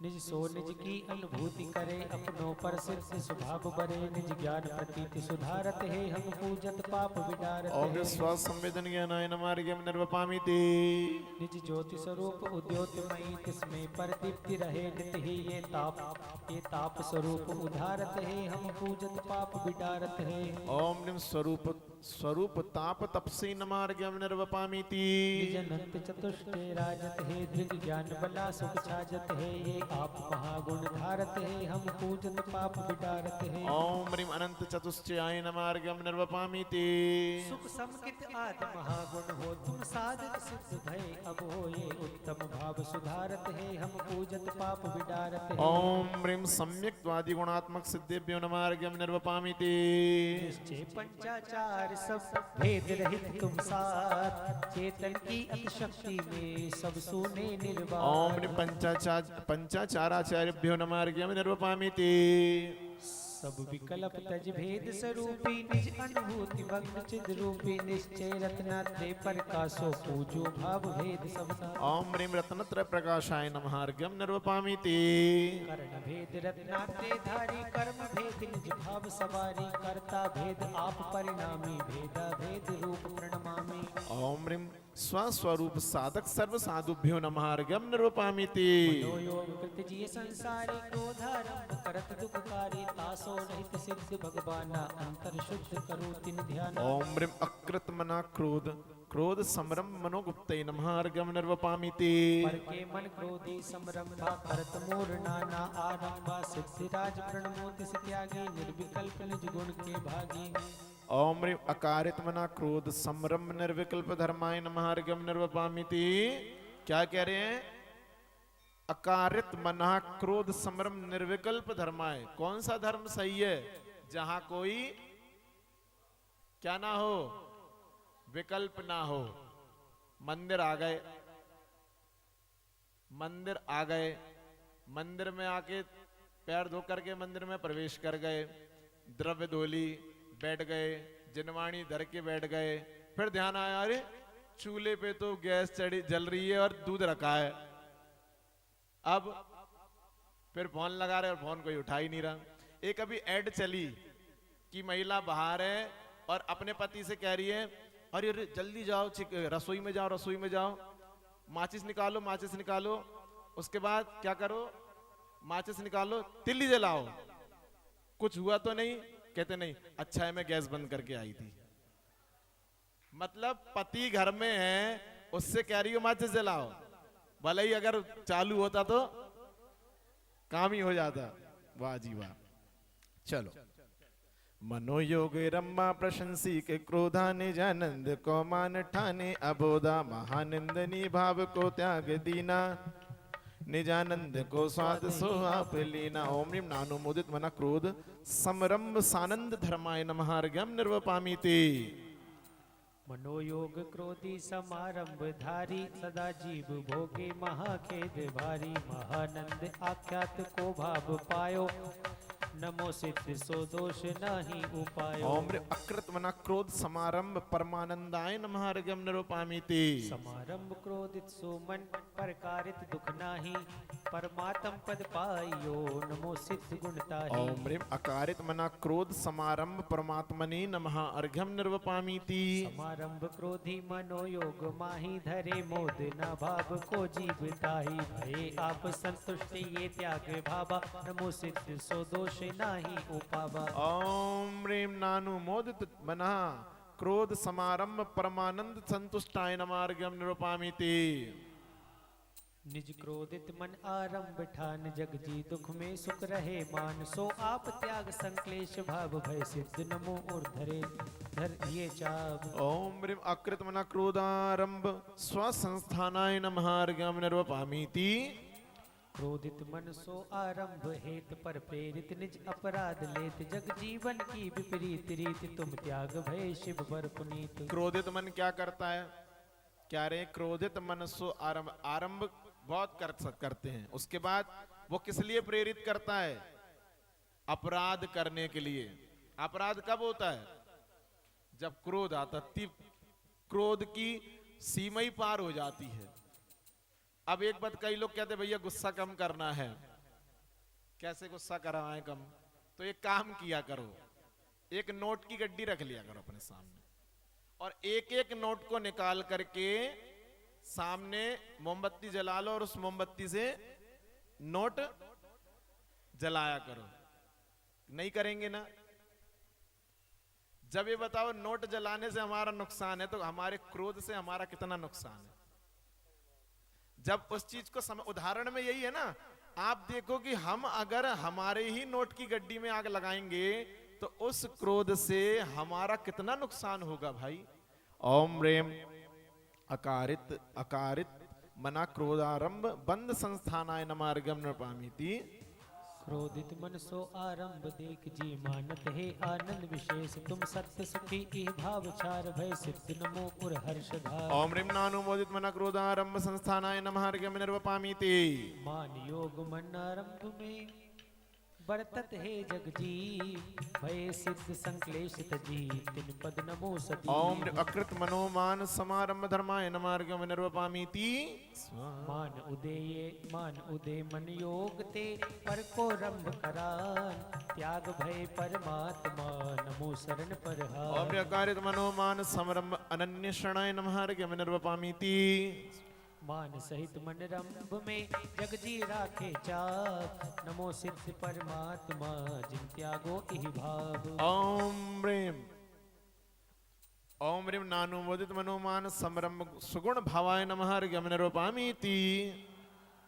निज सो निज की अनुभूति करे अपनों पर सिद्ध स्वभाव बरे निज ज्ञान प्रतीति सुधारत है हम पूजत पाप विडारत ओम है। स्व संवेदन ज्ञानाय नमः अर्घ्यम निर्वपामीति। निज ज्योति स्वरूप उद्योतमयी तिसमें पर दीप्ति रहे नित ही ये ताप स्वरूप उधारत है हम पूजत पाप विडारत है। ओम ह्रीं स्वरूप ताप तपसी नमः अर्घ्यम निर्वपामीति। निज अनंत चतुष्टय राजत है दृढ़ ज्ञान बला सुख छाजत है ये आप महागुण धारत है हम पूजत पाप विडारत है। ओम ह्रीं अनंत चतुष्टयाय नमः अर्घ्यम निर्वपामीति। सुख समकित आदि महागुण हो तुम साधक सिद्ध भय अब हो ये उत्तम भाव सुधारत है हम पूजत पाप विडारत है। ओम ह्रीं सम्यक द्वादि गुणात्मक सिद्धेभ्यो नमः अर्घ्यम निर्वपामीति। निश्चय पंचाचार सब भेद रहित तुम साथ चेतन की अति शक्ति में सब सुने निर्वाण। ओम ह्रीं पंचाचाराचार्यभ्यो नमः अर्घ्यम निर्वपामीति। सब विकल्प तज भेद स्वरूपी निज अनुभूति भग्न चिद रूपी निश्चय रत्नात्रय प्रकाशो पूजो भाव भेद सबका। ओम ह्रीं रत्नत्रय प्रकाशाय नमः अर्घ्यम निर्वपामीति। कर्ण भेद रत्नात्रय धारी कर्म भेद निज भाव सवारी कर्ता भेद आप परिणामी भेदा भेद रूप प्रणमामि। ओम ह्रीं स्वस्वरूप साधक सर्व साधुभ्यो नमः अर्घ्यम निर्वपामिति। मनो योग कृत जिय संसारी क्रोधारंभ करत दुखकारी तासो रहित सिद्ध भगवाना अंतर शुद्ध करो तिन ध्यान। ओम ह्रीं अकृत मना क्रोध क्रोध समरम मनोगुप्ते नमः अर्घ्यम निर्वपामिति। पर के मन क्रोधी समरंभा करत मोर नाना आरंभा सिद्धिराज प्रणमो तिस त्यागी निर्विकल्प निज गुण के भागी। ओम ह्रीं अकारित मना क्रोध समरम निर्विकल्प धर्माय नमः अर्घ्यम निर्वपामिति। क्या कह रहे हैं? अकारित मना क्रोध समरम निर्विकल्प धर्माय। कौन सा धर्म सही है? जहां कोई क्या ना हो, विकल्प ना हो। मंदिर आ गए, मंदिर आ गए, मंदिर में आके पैर धो करके मंदिर में प्रवेश कर गए, द्रव्य धोली, बैठ गए, जिनवाणी धर के बैठ गए, फिर ध्यान आया अरे चूल्हे पे तो गैस चढ़ी जल रही है और दूध रखा है। अब फिर फोन लगा रहे और फोन कोई उठा ही नहीं रहा। एक अभी ऐड चली कि महिला बाहर है और अपने पति से कह रही है अरे अरे जल्दी जाओ, रसोई में जाओ, रसोई में जाओ, माचिस निकालो, माचिस निकालो। उसके बाद क्या करो? माचिस निकालो, तिल्ली जलाओ। कुछ हुआ तो नहीं? कहते नहीं, अच्छा है मैं गैस बंद करके आई थी। मतलब पति घर में है, उससे कह रही हो माचिस जलाओ, भले ही अगर चालू होता तो काम ही हो जाता। वाह जी वाह। चलो, मनोयोग रम्मा प्रशंसी के क्रोधा निजानंद को मान ठाने अबोधा महानंदनी भाव को त्याग दीना निजानंद को स्वाद सो आप लीना। ओम ह्रीं नानुमोदित मना क्रोध समरंभ सानंद धर्माय नमः अर्घ्यम निर्वपामिति। मनोयोग क्रोधी समारंभ धारी सदा जीव भोगे महाखेद भारी महानंद आख्यात को भाव पायो नमो सिद्ध सो दोष नाही उपायो। ओम ह्रीं अकृत मना क्रोध समारंभ परमानंदाय नमः अर्घ्यम निर्वपामिति। समारंभ क्रोधित सो मन परकारित दुख नाही परमात्म पद पाइयो नमो सिद्ध गुणताहि। ओम ह्रीं अकारित मना क्रोध समारंभ परमात्मने नमः अर्घ्यम निर्वपामिति। समारंभ क्रोधी मनोयोग माही धरे मोद न भाव को जीवताहि भये आप संतुष्ट ये त्याग भावा नमो सिद्ध सो दोष नाही उपावा। ओम ह्रीं नानुमोदित मनः क्रोध समारंभ परमानंद संतुष्टाय नमः अर्घ्यम निर्वपामिति। निज क्रोधित मन आरंभ ठान जग जी दुख में सुख रहे मान सो आप त्याग संक्लेश भाव भय सिद्ध नमो और धरे धर ये चाप। ओम ह्रीं अकृत मना क्रोधारंभ स्वसंस्थानाय नमः अर्घ्यम निर्वपामिति। क्रोधित मन सो आरंभ हेत पर प्रेरित निज अपराध लेत जग जीवन की विपरीत रीत तुम त्याग भय शिव बर पुनीत। क्रोधित मन क्या करता है? क्या रे? क्रोधित मन सो आरंभ, आरंभ बहुत करते हैं, उसके बाद वो किस लिए प्रेरित करता है? अपराध करने के लिए। अपराध कब होता है? जब क्रोध आता, क्रोध की सीमा ही पार हो जाती है। अब एक बात कई लोग कहते भैया गुस्सा कम करना है, कैसे गुस्सा करवाएं कम? तो एक काम किया करो, एक नोट की गड्डी रख लिया करो अपने सामने और एक एक नोट को निकाल करके सामने मोमबत्ती जला लो और उस मोमबत्ती से नोट जलाया करो। नहीं करेंगे ना? जब ये बताओ नोट जलाने से हमारा नुकसान है तो हमारे क्रोध से हमारा कितना नुकसान है? जब उस चीज को उदाहरण में यही है ना, आप देखो कि हम अगर हमारे ही नोट की गड्डी में आग लगाएंगे तो उस क्रोध से हमारा कितना नुकसान होगा भाई। ओम ह्रीं अकारित अकारित मना क्रोधारंभ बंद संस्थानाय नमः अर्घ्यम निर्वपामिति। क्रोधित मन सो आरंभ देख जी मानत है आनंद विशेष तुम सत्य सुखी इह भाव चार भय सिद्ध नमो उर हर्ष धार। ओम ह्रीं नानुमोदित मना क्रोधारंभ संस्थानाय नमः अर्घ्यम निर्वपामिति। मान योग मन आरंभ में बरतत हे जग जीव भय सिद्ध संक्लेश तजी तिन पद नमो सती ओम अकृत मनोमान समारंभ धर्माय नमार्गम निर्वपामीति मान उदय मन योग ते पर को रंभ करान त्याग भय परमात्मा नमो शरण परहार ओम अकारित मनोमान समरंभ अनन्य शरणाय नमार्गम निर्वपामीति मान सहित मन रंभ में जग जी राखे चाप नमो सिद्ध परमात्मा जिन त्यागो इहि भाव ओम ह्रीं नानुमोदित मनोमान समरंभ सुगुण भावाय नमः अर्घ्यम निरूपामीति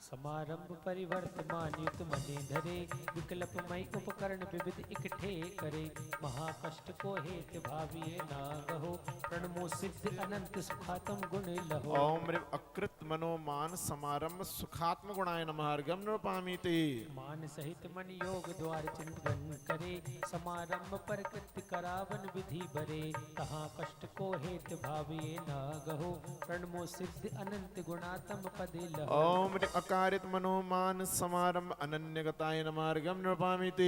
समारंभ परिवर्तमान युत मने धरे विकल्पमय उपकरण विविध इकट्ठे करे महाकष्ट को हेत भाविये नागहो प्रणमो सिद्ध अनंत सुखात्म गुण लहो ओम ह्रीं अकृत मनोमान समारंभ सुखात्म गुणाय नमः अर्घ्यम निरूपामीति मान सहित मन योग द्वार चिंतन करे समारंभ पर कृत्य करावन विधि बरे तहाँ कष्ट को हेत भाविये नागहो प्रणमो सिद्ध अनंत गुणात्म पदे लहो ओम अकारित मनोमान समारंभ अनन्यगताय नमार्गम निरूपामीति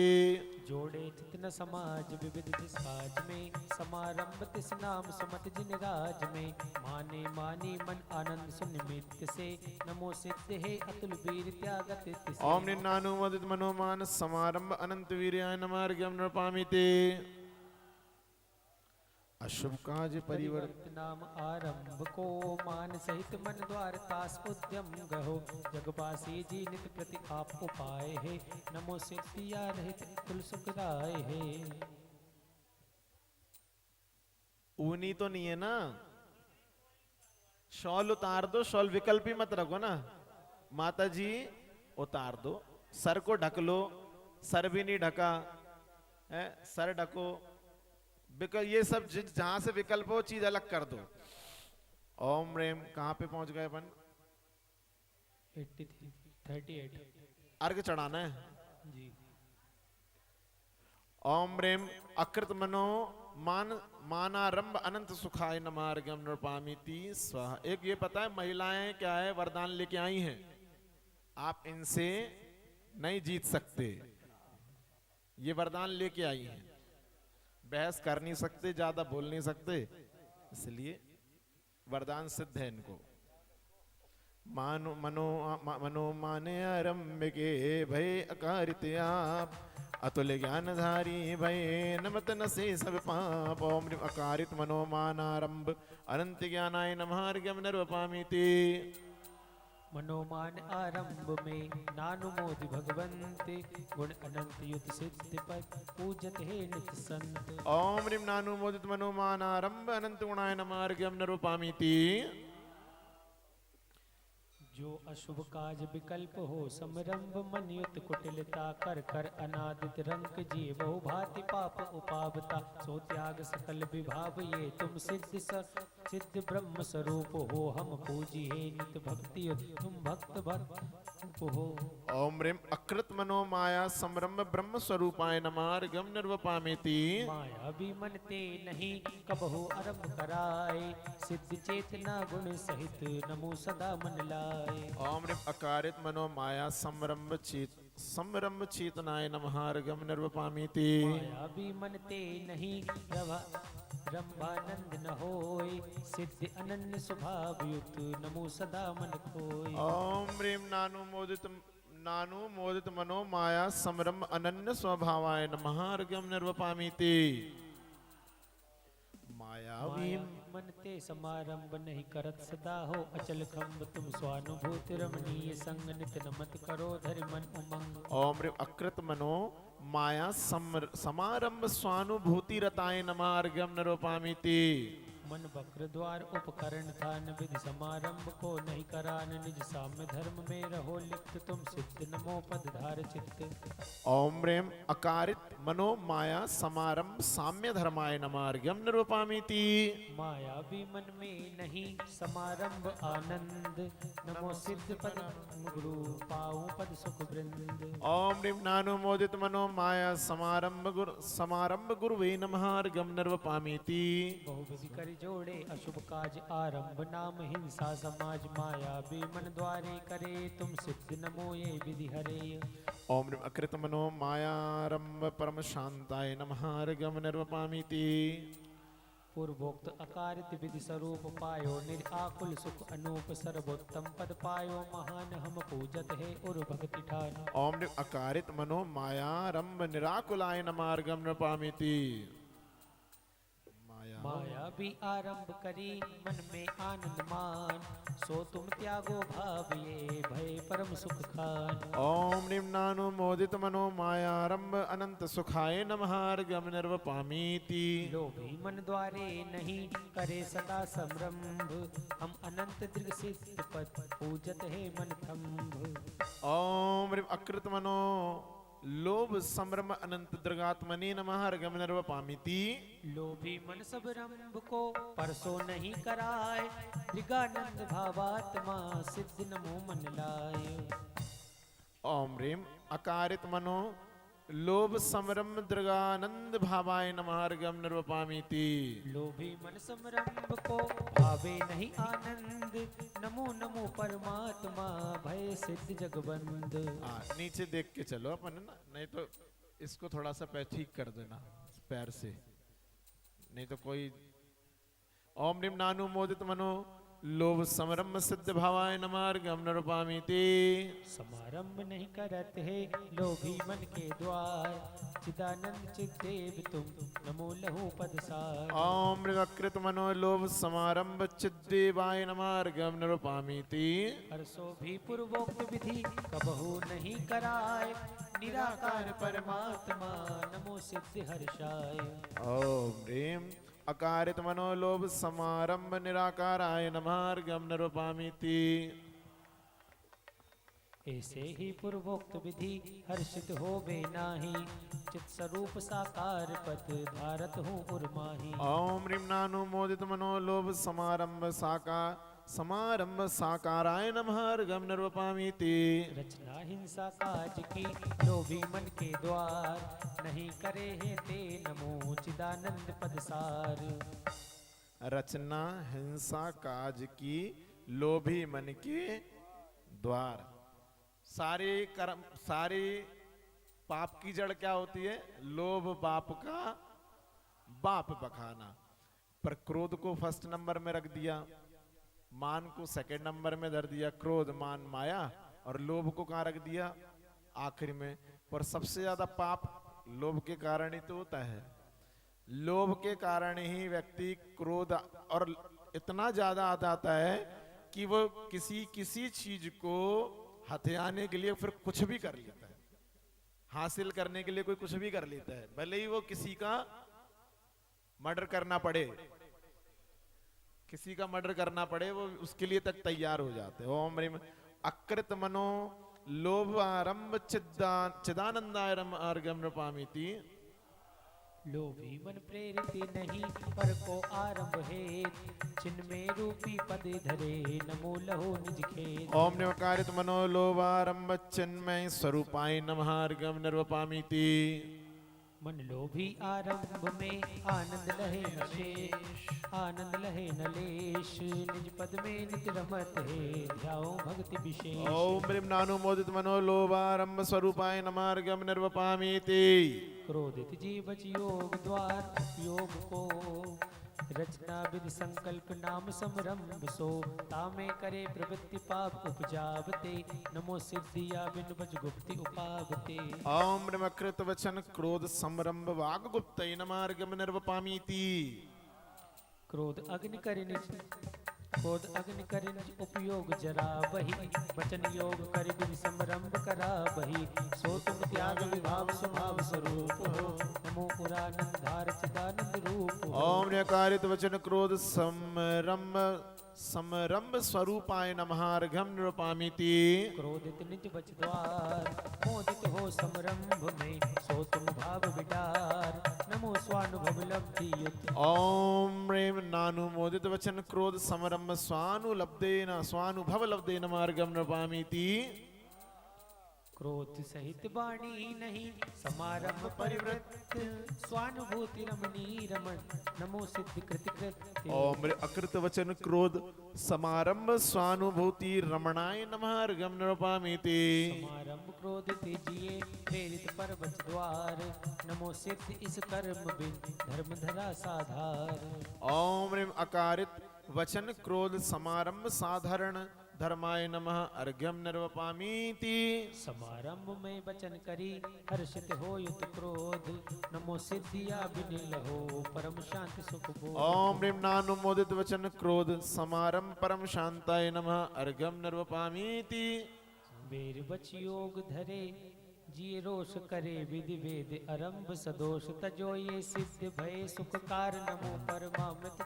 जोड़े चितन समाज विविध साज में समारंभ तिस नाम सुमत जिन राज में माने मानी मन आनंद सुनिमित से नमो सिद्ध हे अतुल वीर त्यागत तिसे ओम निन्नानुमोदित मनोमान समारंभ अनंत वीर्याय नमार्गम निरूपामीति अशुभ काज परिवर्त नाम आरंभ को मान सहित मन द्वार तास उद्यम गहो जगवासी जी नित प्रति आप उपाय है नमो सिद्धिया रहित कुल सुखदाय है ऊनी तो नहीं है ना शॉल उतार दो शॉल विकल्प ही मत रखो ना माता जी उतार दो सर को ढक लो सर भी नहीं ढका है सर ढको ये सब जहां से विकल्प हो चीज अलग कर दो ओम रेम कहां पे पहुंच गए अपन 38 अर्घ चढ़ाना है जी ओम रेम अकृत मनो मानारंभ अनंत सुखाय नमार्गम निरूपामीति स्वाहा। एक ये पता है महिलाएं क्या है वरदान लेके आई हैं आप इनसे नहीं जीत सकते ये वरदान लेके आई हैं बहस कर नहीं सकते ज्यादा बोल नहीं सकते इसलिए वरदान सिद्ध है इनको मनो माने आरंभ के भय अकारित आप अतुल ज्ञानधारी भय नमत नसे सब पाप ओम अकारित मनोमान आरंभ अनंत ज्ञानाय नमः अर्घ्यम निरूपामीति मनोमान आरंभ में नानुमोदि भगवंते गुण अनंत युत सिद्ध पद पूजत हे नित संत ओम ह्रीं नानुमोदित मनोमान आरंभ अनंत गुणाय नमः अर्घ्यम निरूपामीति जो अशुभ काज विकल्प हो समरंभ मन युत कुटिलता कर कर अनादित रंग जिये बहु भांति पाप उपावता सो त्याग सकल विभाव ये तुम सिद्ध ब्रह्म स्वरूप हो हम पूजी हे नित भक्ति तुम भक्त भक्त हो ओम ह्रीं अकृत मनो माया समरंभ ब्रह्म स्वरूपाय नमः अर्घ्यम निरूपामीति माया भी मन ते नहीं कबहु आरंभ कराए सिद्ध चेतना गुण सहित नमो सदा मन लाए ओम ह्रीं अकारित मनो माया समरंभ चेतनाय नमः अर्घ्यम निरूपामीति माया भी मन ते नहीं रंभानंद न होय सिद्ध अनन्य स्वभाव युक्त नमो सदा मन खोय ओम ह्रीं नानुमोदित मनो माया समरंभ अनन्य स्वभावाय नमः अर्घ्यम निरूपामीति मायावी मन ते समारंभ नहीं करत सदा हो अचल खम्ब तुम स्वानुभूति रमणीय संग नित नमत करो धरि मन उमंग ओम ह्रीं अकृत मनो माया समारंभ स्वानुभूति रताय नमः अर्घ्यम निरूपामीति मन वक्र द्वार उपकरण था न विधि समारंभ को नहीं करान निज साम्य धर्म में रहो लिप्त तुम सिद्ध नमो पद धार चित्त ओम ह्रीं अकारित मनो माया समारंभ साम्य धर्माय नमः अर्घ्यम निरूपामीति माया भी मन में नहीं समारंभ आनंद नमो सिद्ध पद गुरु पाऊं पद सुख वृंद ओम ह्रीं नानुमोदित मनो माया समारंभ गुरुवे नमः अर्घ्यम निरूपामीति बहुविधि कर जोड़े अशुभ काज आरंभ नाम हिंसा समाज माया भी मन द्वारे करे तुम सिद्ध नमो ये विधि हरे ओम ह्रीं अकृतमनो मायारंभ परम शांताय नमः अर्घ्यं निर्वपामीति। पूर्वोक्त अकारित विधि स्वरूप पायो निराकुल सुख अनूप सर्वोत्तम पद पायो महान हम पूजत है और भक्ति ठान। ओम ह्रीं अकारित मनो मायारंभ निराकुलाय नमः अर्घ्यं निर्वपामीति। माया भी आरंभ करी मन में आनंद मान, सो तुम त्यागो भाव ये भय परम सुख खान। ओम ह्रीं नानुमोदित मनो मायारंभ अनंत सुखाय नमः अर्घ्यं निर्वपामीति। लोभी मन द्वारे नहीं करे सदा संरंभ, हम अनंत दीर्घ सिद्ध पद पूजत है मन थंभ। ओम ह्रीं अकृत मनो लोभ संभ्रम अनंत दृगात्मने नमः अर्घ्यं निर्वपामीति। लोभी मन सब रंभ को परसो नहीं कराए, दृगानंद भावात्मा सिद्ध नमो मन लाए। ओम ह्रीं अकारित मनो लोभ समरम दृगानंद भावाय नमः अर्घ्यं निर्वपामीति। लोभी मन समरंभ को भावे नहीं आनंद, नमो नमो परमात्मा भय सिद्ध जगबंद। नीचे देख के चलो अपन ना, नहीं तो इसको थोड़ा सा पैर ठीक कर देना पैर से, नहीं तो कोई। ओम ह्रीं नानुमोदित मनो लोभ समरम सिद्ध भावाय नमः अर्घ्यं निर्वपामीति। समारंभ नहीं करत है लोभी मन के द्वार, चिदानंद चिदेव तुम नमो लहु पदसार। ओम ह्रीं अकृत मनो लोभ समारंभ चिद्देवाय नमः अर्घ्यं निर्वपामीति। हर्षो भी पूर्वोक्त विधि कबहू नहीं कराए, निराकार परमात्मा नमो सिद्ध हर्षाय। ओम ह्रीं अकारित मनो लोभ समारंभ निराकाराय नमः अर्घ्यं निर्वपामीति। ऐसे ही पूर्वोक्त विधि हर्षित होवे नाही, चित स्वरूप साकार पद धारत हूँ उर्माही। ओम ह्रीं नानुमोदित मनो लोभ समारंभ साकाराय नमः अर्घ्यं निर्वपामीति। रचना हिंसा काज की लोभी मन के द्वार, नहीं करे हैं ते नमो चिदानंद पदसार। रचना हिंसा काज की लोभी मन के द्वार। सारे कर्म सारे पाप की जड़ क्या होती है? लोभ पाप का बाप बखाना। पर क्रोध को फर्स्ट नंबर में रख दिया, मान को सेकंड नंबर में धर दिया, क्रोध मान माया, और लोभ को कहाँ रख दिया? आखिर में। पर सबसे ज्यादा पाप लोभ के कारण ही तो होता है। लोभ के कारण ही व्यक्ति क्रोध और इतना ज्यादा आ जाता है कि वो किसी चीज को हथियाने के लिए फिर कुछ भी कर लेता है, हासिल करने के लिए कोई कुछ भी कर लेता है, भले ही वो किसी का मर्डर करना पड़े, किसी का मर्डर करना पड़े, वो उसके लिए तक तैयार हो जाते हैं। ओम ह्रीं अकृत मनो लोभ आरंभ चिदानंदाय नमः अर्घ्यं निर्वपामीति। लोभी मन प्रेरित नहीं पर को आरंभ है, चिन्मय रूपी पद धरे नमो लहो निज खेद। ओम ह्रीं अकारित मनो लोभ आरंभ चिन्मय स्वरूपाय नमः अर्घ्यं निर्वपामीति। मन लोभी आरंभ में आनंद लहे नशेष, आनंद लहे नलेश, निज पद में नित्य रमत है ध्याओ भक्ति विशेष। ओम ह्रीं नानुमोदित मनो लोभारंभ स्वरूपाय नमः अर्घ्यं निर्वपामीति। क्रोधित जीवच योग द्वार योग को, रचना विधि संकल्प नाम समरंभ सो, तामे करे प्रवृत्ति पाप उपजावते, नमो सिद्धिया बिन बज गुप्ति उपावते। ओम ह्रीं अकृत वचन क्रोध समरंभ वाग गुप्तये नमः अर्घ्यं निर्वपामीति। क्रोध अग्नि कर निज, क्रोध अग्नि कर निज उपयोग जरा वही, वचन योग कर विधि समरंभ करा वही, सो तुम त्याग विभाव स्वभाव स्वरूप हो, नमो पुरानंद धार चिदानंद रूप हो। ओम ह्रीं अकारित वचन क्रोध समरंभ स्वरूपाय नमः अर्घ्यं निर्वपामीति। क्रोधित निज बच द्वार, मोदित हो समरंभ में, सो तुम भाव विडार, नमो स्वानुभव लब्धि युत। ओम ह्रीं नानुमोदित वचन क्रोध समरंभ स्वानुभव लब्धे नमः अर्घ्यं निर्वपामीति। क्रोध सहित वाणी नहीं, समारंभ परिवृत्त, स्वानुभूति रमणी रमण, नमो सिद्ध कृति कृत्य। ओम अकृत वचन क्रोध समारंभ स्वानुभूति रमणाय नमः अर्घ्यम निरूपामीति। समारंभ क्रोध तेजिए प्रेरित परवच द्वार, नमो सिद्ध इस कर्म बिन धर्म धरा साधार। ओम ह्रीम अकारित वचन क्रोध समारंभ साधारण धर्माय नमः अर्घ्यम निर्वपामीति। समारंभ में वचन करी हर्षित हो युत क्रोध, नमो सिद्धिया बिनिल हो परम शांति सुख बोध। ओम ह्रीम नानुमोदित वचन क्रोध समारंभ परम शांताय नमः अर्घ्यम निर्वपामीति। बेर बच योग धरे जिये रोष करे विधि वेद आरंभ सदोष, तजो ये सिद्ध भय सुख कार, नमो परमामृत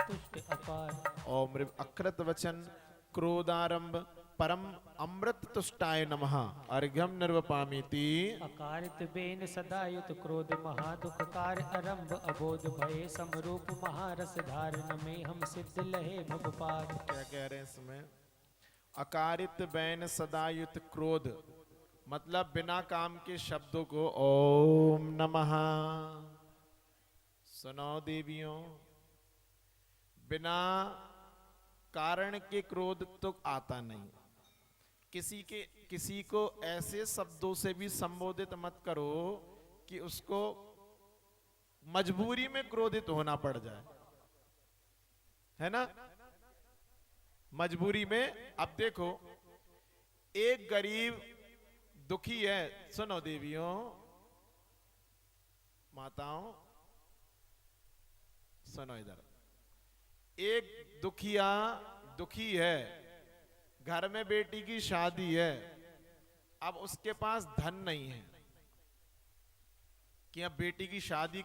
तुष्ट अपार। ओम ह्रीम अकृत वचन क्रोधारंभ परम अमृत तुष्टाय नमः अर्घ्यम निर्वपामीति। अकारित बेन सदायुत क्रोध महादुख कार, आरंभ अबोध भय समरूप महारस धारण में हम सिद्ध लहे भवपाद। क्या कह रहे हैं इसमें? अकारित बैन सदायुत क्रोध मतलब बिना काम के शब्दों को ओम नमः। सुनो देवियों, बिना कारण के क्रोध तो आता नहीं। किसी को ऐसे शब्दों से भी संबोधित मत करो कि उसको मजबूरी में क्रोधित होना पड़ जाए, है ना? मजबूरी में। अब देखो, एक गरीब दुखी है, सुनो देवियों माताओं सुनो इधर। एक दुखिया दुखी है, घर में बेटी की शादी है, अब उसके पास धन नहीं है कि अब बेटी की शादी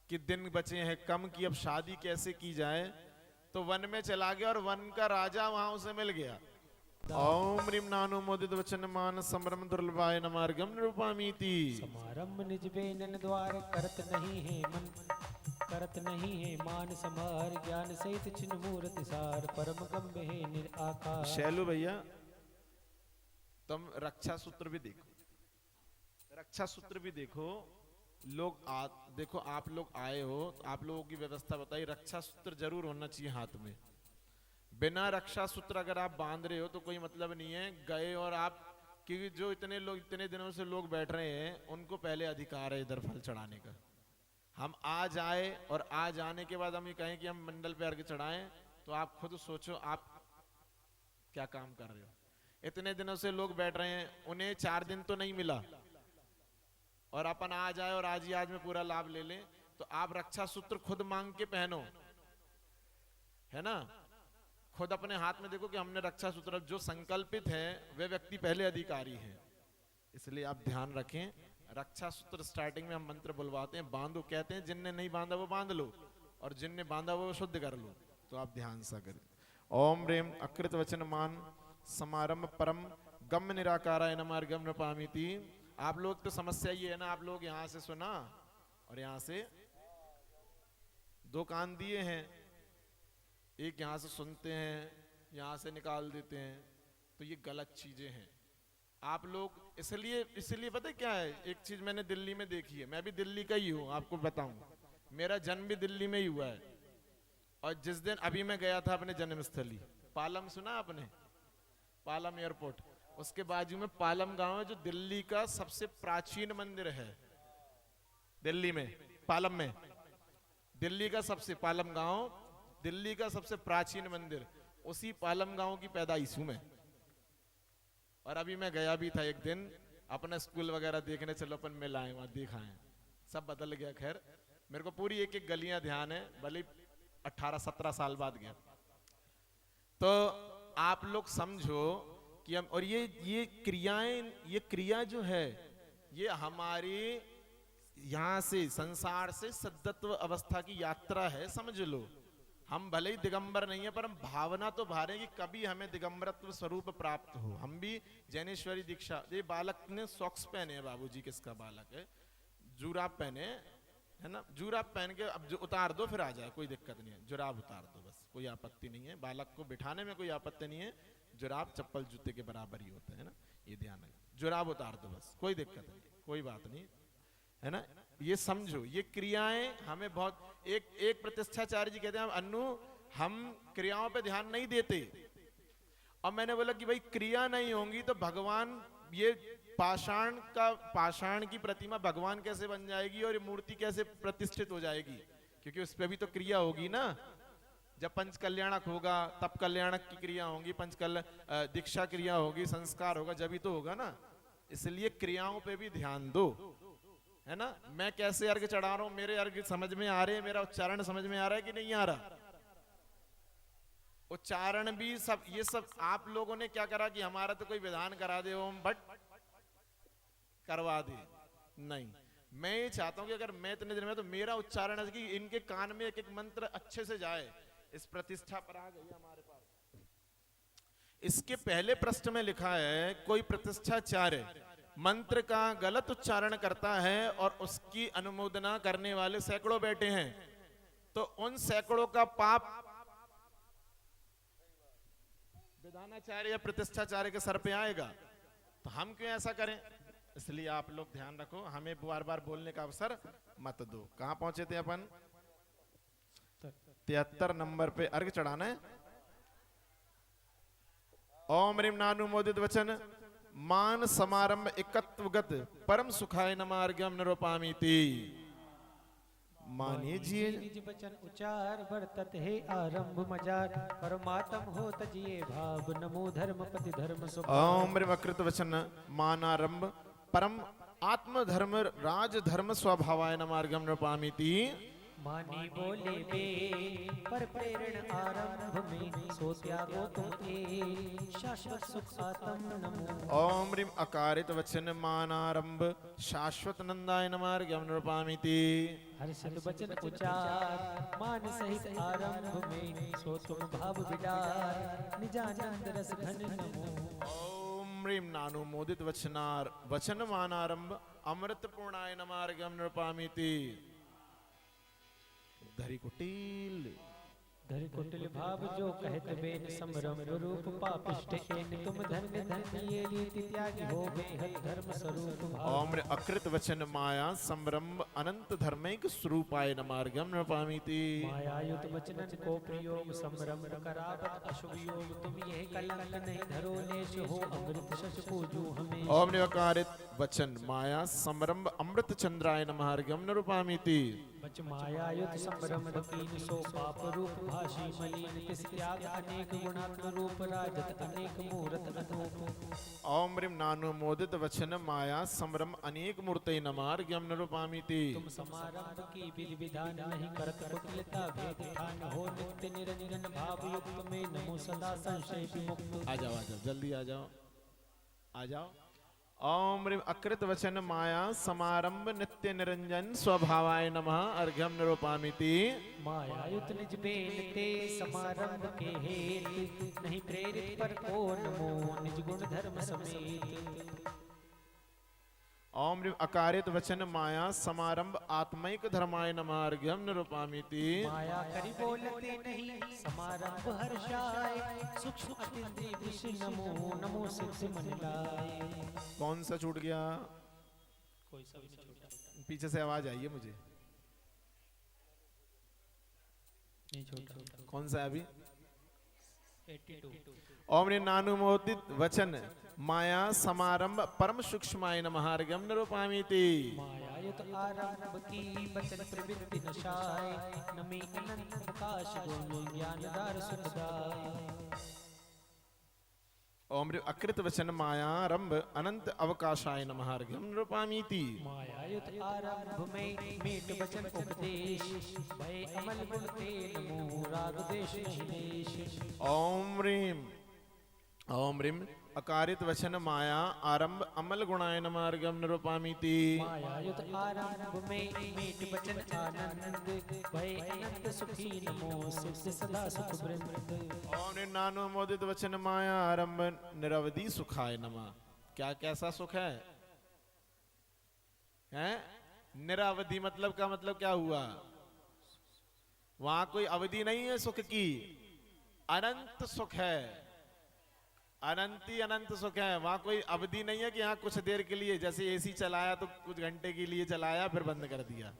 के दिन बचे हैं कम की, अब शादी कैसे की जाए, तो वन में चला गया और वन का राजा वहां उसे मिल गया। ओम ह्रीम नानुमोदित वचन मान संभ्रम दुर्लभाय नमार्गम निरूपामीति। समारंभ निज बेनन द्वार, करत नहीं है मन करत नहीं है मान समार, ज्ञान सहित छिन्न मूर्ति सार, परम गंभीर निराकार। शैलू भैया तुम रक्षा सूत्र भी देखो, रक्षा सूत्र भी देखो। देखो आप लोग आए हो तो आप लोगों की व्यवस्था बताइए, रक्षा सूत्र जरूर होना चाहिए हाथ में। बिना रक्षा सूत्र अगर आप बांध रहे हो तो कोई मतलब नहीं है। गए और आप, क्योंकि जो इतने दिनों से लोग बैठ रहे हैं उनको पहले अधिकार है इधर फल चढ़ाने का। हम आज आए और आज आने के बाद हम ये कहें कि हम मंडल पे अर्घ चढ़ाएं, तो आप खुद सोचो आप क्या काम कर रहे हो। इतने दिनों से लोग बैठ रहे हैं, उन्हें 4 दिन तो नहीं मिला और अपन आज आए और आज में पूरा लाभ ले लें, तो आप रक्षा सूत्र खुद मांग के पहनो, है ना? खुद अपने हाथ में देखो कि हमने रक्षा सूत्र, जो संकल्पित है वे व्यक्ति पहले अधिकारी है। इसलिए आप ध्यान रखें, रक्षा सूत्र स्टार्टिंग में हम मंत्र बुलवाते हैं, बांधो कहते हैं, जिनने नहीं बांधा वो बांध लो और जिनने बांधा वो शुद्ध कर लो। तो आप ध्यान सा करें। ओम ह्रीम अकृत वचन मान समारंभ परम गम्य निराकाराय नमः अर्घ्यम निरूपामीति। आप लोग तो समस्या ये है ना, आप लोग यहाँ से सुना और यहाँ से 2 कान दिए हैं, एक यहाँ से सुनते हैं, यहाँ से निकाल देते हैं, तो ये गलत चीजें हैं। आप लोग इसलिए पता है क्या है, एक चीज मैंने दिल्ली में देखी है, मैं भी दिल्ली का ही हूँ, आपको बताऊं, मेरा जन्म भी दिल्ली में ही हुआ है। और जिस दिन अभी मैं गया था अपने जन्मस्थली पालम, सुना आपने? पालम एयरपोर्ट, उसके बाजू में पालम गांव है, जो दिल्ली का सबसे प्राचीन मंदिर है। दिल्ली में पालम में, दिल्ली का सबसे, पालम गांव दिल्ली का सबसे प्राचीन मंदिर, उसी पालम गांव की पैदाइश हूं मैं। और अभी मैं गया भी था एक दिन, अपना स्कूल वगैरह देखने, चलो अपन मिल आए, वहां देखा है, सब बदल गया। खैर मेरे को पूरी एक एक गलियां ध्यान है, भले 18-17 साल बाद गया। तो आप लोग समझो कि हम, और ये क्रियाएं, ये क्रिया जो है ये हमारी यहाँ से संसार से सिद्धत्व अवस्था की यात्रा है, समझ लो। हम भले ही दिगंबर नहीं है, पर हम भावना तो भारे कि कभी हमें दिगंबरत्व स्वरूप प्राप्त हो। हम भी जैनेश्वरी दीक्षा, ये बालक ने सॉक्स पहने हैं, बाबूजी किसका बालक है, जुराब पहने, है ना? जुराब पहन के अब जो उतार दो फिर आ जाए, कोई दिक्कत नहीं है, जुराब उतार दो बस, कोई आपत्ति नहीं है। बालक को बिठाने में कोई आपत्ति नहीं है, जुराब चप्पल जूते के बराबर ही होता है ना, ये ध्यान रखना। जुराब उतार दो बस, कोई दिक्कत नहीं, कोई बात नहीं, है ना। ये समझो, ये क्रियाएं हमें बहुत, एक प्रतिष्ठाचार्य जी कहते हैं अन्नू हम क्रियाओं पे ध्यान नहीं देते। अब मैंने बोला कि भाई क्रिया नहीं होंगी तो भगवान, ये पाषाण की प्रतिमा भगवान कैसे बन जाएगी और ये मूर्ति कैसे प्रतिष्ठित हो जाएगी, क्योंकि उस पर भी तो क्रिया होगी ना। जब पंच कल्याणक होगा तब कल्याणक की क्रिया होगी, दीक्षा क्रिया होगी, संस्कार होगा, जब ही तो होगा ना। इसलिए क्रियाओं पे भी ध्यान दो, है ना। मैं कैसे अर्घ चढ़ा रहा हूं, मेरे अर्घ समझ में आ रहे हैं, मेरा उच्चारण समझ में आ रहा है कि नहीं आ रहा। उच्चारण भी सब, ये सब आप लोगों ने क्या करा कि हमारा तो कोई विधान करा दे ओम बट करवा दे, नहीं। मैं ये चाहता हूं कि अगर मैं इतने दिन में, तो मेरा उच्चारण है कि इनके कान में एक एक मंत्र अच्छे से जाए। इस प्रतिष्ठा पर आ गई हमारे पास। इसके पहले पृष्ठ में लिखा है कोई प्रतिष्ठाचार्य मंत्र का गलत उच्चारण करता है और उसकी अनुमोदना करने वाले सैकड़ों बैठे हैं, तो उन सैकड़ों का पाप विधानाचार्य या प्रतिष्ठाचार्य के सर पे आएगा। तो हम क्यों ऐसा करें। इसलिए आप लोग ध्यान रखो, हमें बार बार बोलने का अवसर मत दो। कहां पहुंचे थे अपन, 73 नंबर पे अर्घ चढ़ाना है। ओम ह्रीं नानुमोदित वचन मान समारंभ एकत्वगत परम सुखाय नमार्गम निरूपामीति। मानिए जी निज वचन उचार वर्तत है आरंभ मजार, परमात्म हो तजिए भाव नमो धर्मपति धर्म स्वभाव। ओम ह्रीं अकृत वचन मानारंभ परम आत्म धर्म राज धर्म स्वभावाय नमार्गम निरूपामीति। मानी बोले बे पर प्रेरण आरंभ में, सो त्यागो तुम ए शाश्वत सुख आत्म नमो। ओम ह्रीं अकारित वचन मानारंभ शाश्वत नंदाय नमार्गम निरूपामीति। हर्षित वचन उचार मान सहित आरंभ में, सो तुम भाव विडार निजानंद रस घन नमो। ओम ह्रीं नानुमोदित वचन मानारंभ अमृत पूर्णाय नमार्गम निरूपामीति। धरी कुटिल धरि कुटिल भाव जो कहत बेन समरम रूप पापिष्ट एन, तुम धर्म धन ये रीति त्यागी हो बेहद धर्म स्वरूप भाव। ओम ह्रीं अकृत वचन माया संरंभ अनंत धर्मैक स्वरूपाय नमार्गम निरूपामीति। माया युत वचनन को प्रयोग समरम करावत अशुभ योग, तुम यह कलंक नहीं धरो लेश हो अमृत शश पूजो हमें। ओम ह्रीं अकारित वचन माया संरंभ अमृत चंद्राय नमार्गम निरूपामीति। बच माया युत समरम रकीन सो पाप रूप भाषी मलिन, तिस त्याग अनेक गुणात्म रूप राजत अनेक मूरत अनूप। ओम ह्रीं नानुमोदित वचन माया संरम अनेक मूर्तये नमार्गम निरूपामीति। तुम समारंभ की विधि विधान नहीं करत कुटिलता भेद ठान हो, नित्य निरंजन भाव युक्त में नमो सदा संशय विमुक्त। आ जाओ जल्दी आ जाओ आ जाओ। ओम ह्रीं अकृत वचन माया समारंभ नित्य निरंजन स्वभावाय नमः अर्घ्यम निरूपामीति। माया युत निज बेन ते समारंभ के हेत, नहीं प्रेरित पर को नमो निज गुण धर्म समेत। ओम ह्रीं अकारित वचन माया समारंभ आत्मैक धर्माय नमः अर्घ्यम निरूपामीति। माया करी बोलते नहीं समारंभ हर्षाय, सूक्ष्म अतिद्रि विषि नमो नमो सिद्ध मन लाए। कौन सा छूट गया, कोई सा भी नहीं छूटा, पीछे से आवाज आई है मुझे, नहीं छूटा। कौन सा है अभी। 82। ओम ह्रीं नानुमोदित वचन माया समारंभ परम सूक्ष्माय नमः अर्घ्यम निरूपामीति। माया युत आरंभ की बचन प्रवृत्ति नशाय, नमी अनंत प्रकाश गुण ज्ञानदार सुखदाय। ओम ह्रीं अकृत वचन मायारंभ अनंत अवकाशाय नमः अर्घ्यम निरूपामीति। माया युत आरंभ में मीठ वचन उपदेश, भय अमल गुण ते नमो राग देश नहीं देश। ओम ह्रीं अकारित वचन माया आरंभ अमल गुणाय नमः अर्घ्यम निरूपामीति। माया युत आरंभ में मीठ वचन आनंद, भय अनंत सुखी नमो सिद्ध सदा सुख वृंद। ओम ह्रीं नानुमोदित वचन माया आरंभ निरवधि सुखाय नमः। क्या कैसा सुख है, हैं? निरवधि मतलब का मतलब क्या हुआ, वहां कोई अवधि नहीं है सुख की, अनंत सुख है। अनंती अनंत सुख है, वहां कोई अवधि नहीं है कि हाँ कुछ देर के लिए, जैसे एसी चलाया तो कुछ घंटे के लिए चलाया फिर बंद कर दिया,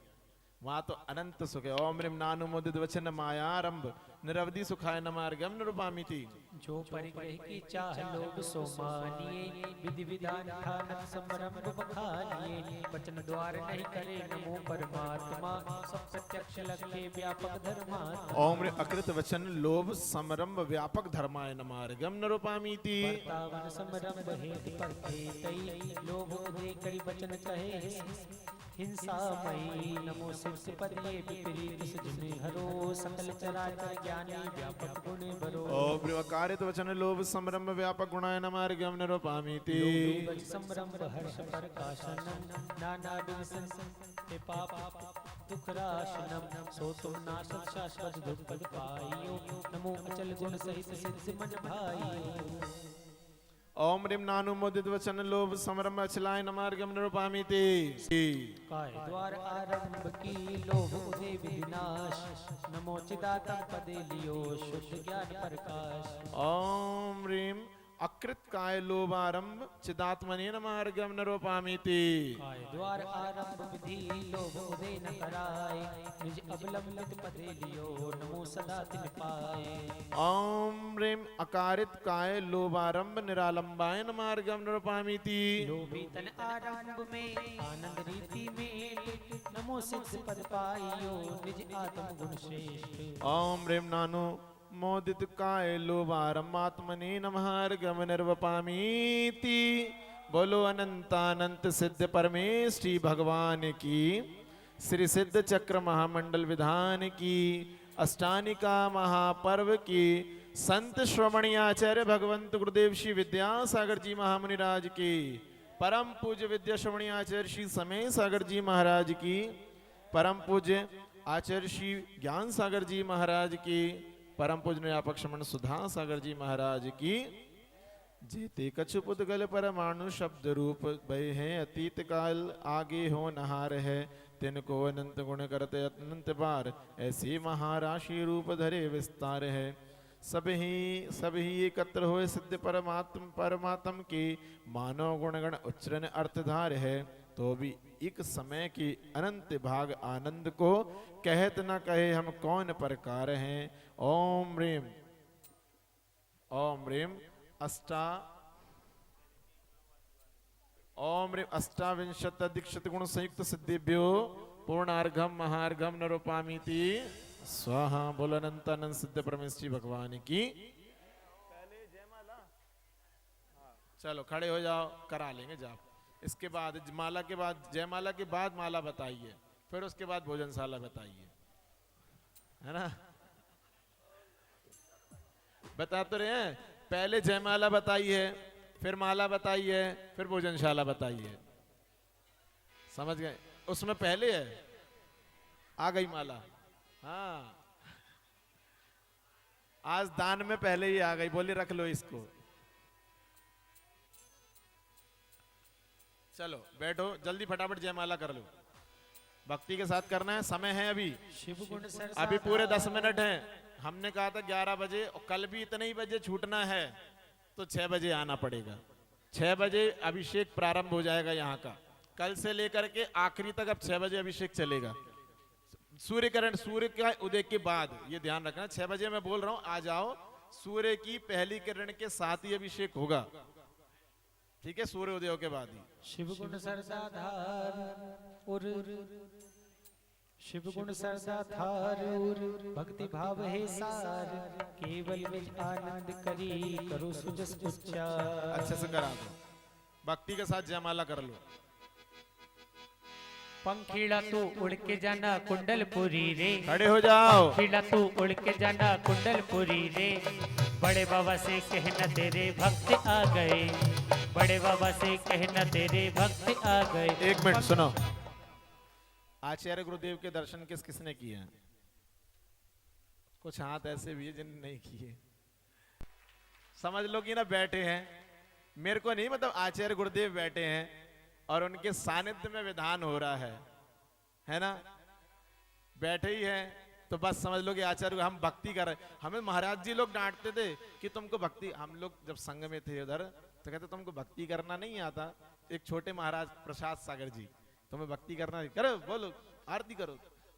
वहां तो अनंत सुख है। ओम ह्रीं नानुमोदित वचन मायारंभ निरवधि सुखाय नमार्गम निरुपामिति। जो परिग्रह की चाह लोभ सो मानिए, विधि विधान खानत समरंभ बखानिए। वचन द्वार नहीं करे नमो परमात्मा, सब प्रत्यक्ष लखे व्यापक धर्मात्मा। ओम ह्रीं अकृत वचन लोभ समरंभ व्यापक धर्माय नमार्गम निरुपामिति। वर्तावन समरंभ हेतु परथेतई, लोभ उदय करि वचन कहे हिंसा मई। नमो सिद्ध पदये विपरीत सजने हरो, सकल चराचर ज्ञानी व्यापक गुण भरो। ओम ह्रीं अकारित वचन लोभ समरंभ व्यापक गुणाय नमार्गम निरुपामिति। लोभ संरंभ हर्ष प्रकाशनम, नाना विध संते पाप दुख राशनम। सो तुम नाशक शाश्वत दुख पद पाइयो, नमो अचल गुण सहित सिद्ध मन भाइयो। ओम ह्रीं नानुमोदित वचन लोभ समरंभ अचलाय नमार्गम निरुपामिति। काय द्वार आरंभ की लोभ उदय विनाश, नमो चिदातम पदे लियो शुद्ध ज्ञान प्रकाश। ओम ह्रीं अकृत काय लोभारंभ चिदात्मने नमार्गम निरुपामिति। काय द्वार आरंभ विधि लोभ उदय न कराय, निज अवलंबित पदे लियो नमो सदा तिन पाए। ओम ह्रीं अकारित काय लोभारंभ निरालंबाय नमार्गम निरुपामिति। लोभी तन आरंभ में आनंद रीति में, नमो सिद्ध पद पाइयो निज आत्म गुण श्रेष्ठ। ओम ह्रीं नानु मोदित काय लोभारंभात्मने नमार्गम निरुपामिति। बोलो अनंतानंत सिद्ध परमेष्ठी भगवान की, श्री सिद्ध चक्र महामंडल विधान की, अष्टानिका महापर्व की, संत श्रवणी आचार्य भगवंत गुरुदेव श्री विद्यासागर जी महामुनिराज की, परम पूज्य विद्या श्रवणी आचार्य श्री समय सागर जी महाराज की, परम पूज्य आचार्य श्री ज्ञान सागर जी महाराज की, परम पूज्य व्यापक श्रमण सुधा सागर जी महाराज की। जेते कछु पुद्गल परमाणु शब्द रूप भय है, अतीत काल आगे हो नहार है, तिनको अनंत गुण करते अनंत बार, ऐसे महाराशि रूप धरे विस्तार है। सभी एकत्र हुए सिद्ध परमात्म के, मानव गुणगण उच्चरण अर्थधार है, तो भी एक समय की अनंत भाग आनंद को कहत न कहे हम कौन प्रकार हैं। ओम ह्रीं अष्टाविंशत दीक्षित गुण संयुक्त सिद्धिभ्यो पूर्णार्घम महार्घम निरुपामिति स्वाहा। बोलो अनंतानंद सिद्ध परमेश्वरी भगवान की। पहले जयमाला, चलो खड़े हो जाओ, करा लेंगे जाप। इसके बाद माला के बाद, जयमाला के बाद माला बताइए, फिर उसके बाद भोजनशाला बताइए, है ना। बता तो रहे हैं, पहले जयमाला बताइए, फिर माला बताइए, फिर भोजनशाला बताइए, समझ गए। उसमें पहले है, आ गई माला। हाँ, आज दान में पहले ही आ गई, बोली रख लो इसको। चलो बैठो, जल्दी फटाफट जयमाला कर लो, भक्ति के साथ करना है। समय है अभी, शिव गुण अभी पूरे 10 मिनट हैं। हमने कहा था 11 बजे, और कल भी इतने ही बजे छूटना है, तो 6 बजे आना पड़ेगा। 6 बजे अभिषेक प्रारंभ हो जाएगा यहाँ का, कल से लेकर के आखिरी तक। अब 6 बजे अभिषेक चलेगा, सूर्य का उदय के बाद, ये ध्यान रखना। 6 बजे मैं बोल रहा हूँ, आ जाओ। सूर्य की पहली किरण के साथ ही अभिषेक होगा, ठीक है, सूर्योदय के बाद ही। शिव गुण सरदाधार उर, शिव गुण सरदाधार उर, भक्ति भाव है सार, केवल निज आनंद करी करो सुजस उच्चार। अच्छे से करा दो, भक्ति के साथ जयमाला कर लो। पंखीड़ा तू उड़ के जाना कुंडलपुरी रे, खड़े हो जाओ। पंखीड़ा तू उड़ के जाना कुंडलपुरी रे, बड़े बाबा से कहना तेरे भक्त आ गए, बड़े बाबा से कहना तेरे भक्त आ गए। एक मिनट सुनो, आचार्य गुरुदेव के दर्शन किसने किए हैं? कुछ हाथ ऐसे भी है जिन्हें नहीं किए, समझ लो कि ना बैठे हैं। मेरे को नहीं, मतलब आचार्य गुरुदेव बैठे हैं और उनके सानिध्य में विधान हो रहा है ना, बैठे ही है। तो बस समझ लो कि आचार्य हम भक्ति कर रहे। हमें महाराज जी लोग डांटते थे कि तुमको भक्ति, हम लोग जब संघ में थे उधर तो कहते तुमको भक्ति करना नहीं आता। एक छोटे महाराज प्रसाद सागर जी, तुम्हें भक्ति करना नहीं, करो बोलो आरती करो।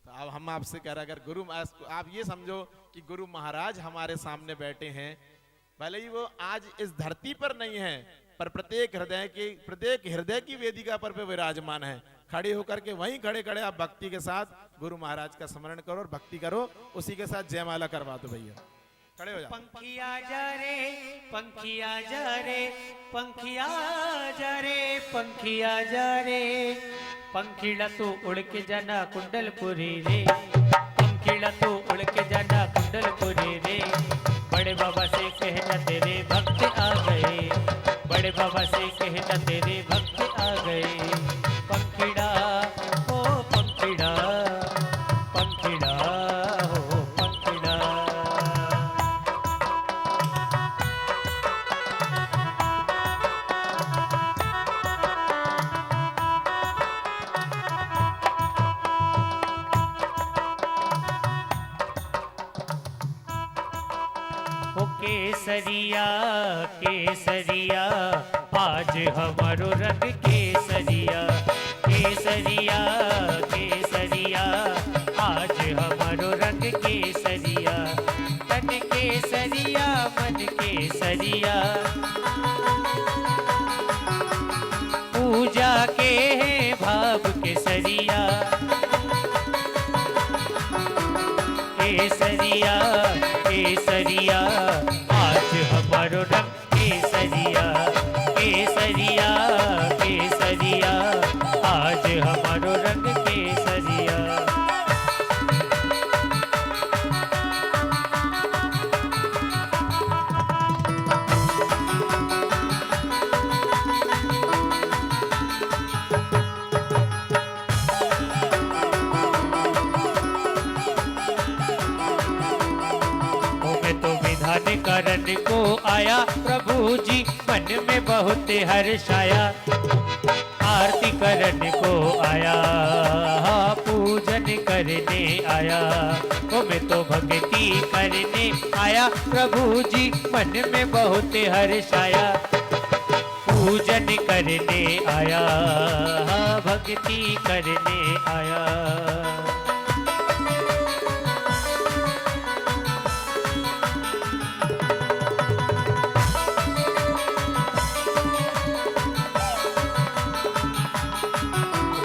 तो अब हम आपसे कह रहे अगर गुरु, आप ये समझो कि गुरु महाराज हमारे सामने बैठे हैं, भले ही वो आज इस धरती पर नहीं है पर प्रत्येक हृदय की वेदिका पर विराजमान है। खड़े होकर के वहीं खड़े खड़े आप भक्ति के साथ गुरु महाराज का स्मरण करो और भक्ति करो, उसी के साथ जयमाला करवा दो भैया, खड़े हो जाओ। पंखिया जा रे पंखिया जा रे पंखिया जा रे पंखिया जा रे, पंखिड़ा तू उड़ के जाना कुंडलपुरी रे, पंखिड़ा तू उड़ के जाना कुंडलपुरी रे। बड़े बाबा से कहना तेरे भक्त आ गए, बड़े बाबा से कहना तेरे भक्त आ गए। पंखिड़ा हो पंखिड़ा, पंखिड़ा हो पंखिड़ा। ओ केसरिया केसरिया आज हमारो रंग केसरिया, केसरिया केसरिया आज हमारो रंग केसरिया। तन केसरिया मन केसरिया, पूजा के हैं भाव केसरिया। केसरिया केसरिया आज हमारो रंग केसरिया, केसरिया केसरिया आज हमारो रंग केसरिया। करण को आया प्रभु जी मन में बहुत हर्षाया, आरती करने को आया पूजन करने आया। ओ मैं तो भक्ति करने आया प्रभु जी मन में बहुत हर्षाया, पूजन करने आया भक्ति करने आया।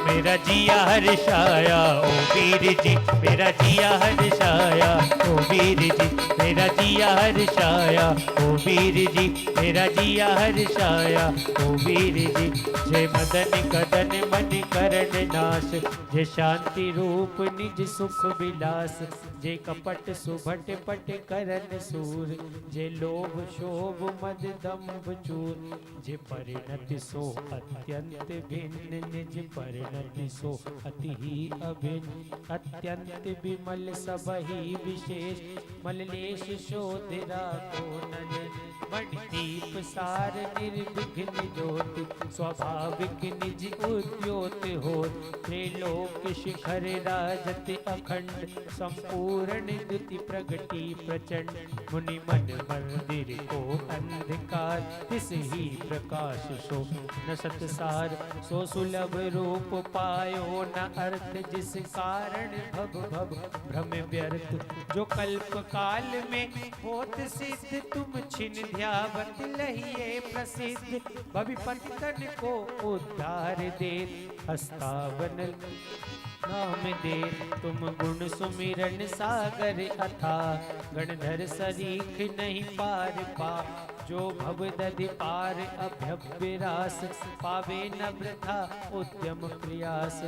मेरा जिया हर्षाया ओ वीर जी, मेरा जिया हर्षाया ओ वीर जी, मेरा जिया हर्षाया ओ वीर जी, मेरा जिया हर्षाया ओ वीर जी। जय मदन कदन मन करण नाश, जय शांति रूप निज सुख विलास। जय कपट सुभट पट करन सूर, जय लोभ शोभ मद दम्भ चूर। जय परिणति सो अत्यंत भिन्न, निज परिणति सो अति ही अभिन्न। अत्यंत विमल सबहि विशेष, मललेश शोधिरा को नन। मणिदीप सार निर्विघ्न ज्योति, स्वाभाविक निज उद्योत हो। त्रिलोक शिखर राजत अखंड, संपूर्ण द्युति प्रगति प्रचंड। मुनि मन मंदिर को अंधकार, तिस ही प्रकाश सो न सतसार। सो सुलभ रूप पायो न अर्थ, जिस कारण भव भव भ्रम व्यर्थ। जो कल्प काल में होत सिद्ध, तुम छिन ध्यावत लहिए प्रसिद्ध। भविपतन को उद्धार दे, हस्तावन नाम दे। तुम गुण सुमिरन सागर अथा, गणधर सरीख नहीं पार पा। जो भव दधि पार अभ्यभिरास, पावे न वृथा उद्यम प्रयास।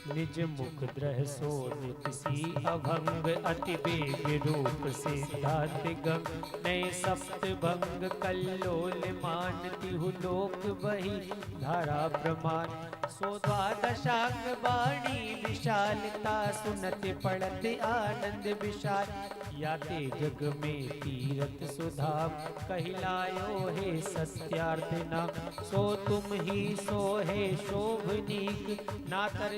निज मुख द्रह सो नितसी अभंग, अति वेग रूप सिद्धार्थ गंग। नए सप्त भंग कल्लोल मान, तिहु लोक वही धारा प्रमाण। सो द्वादशांग वाणी विशालता, सुनत पढ़त आनंद विशाल। याते जग में तीरथ सुधाम, कहिलायो हे सत्यार्थ नाम। सो तुम ही सो है शोभनीक, नातर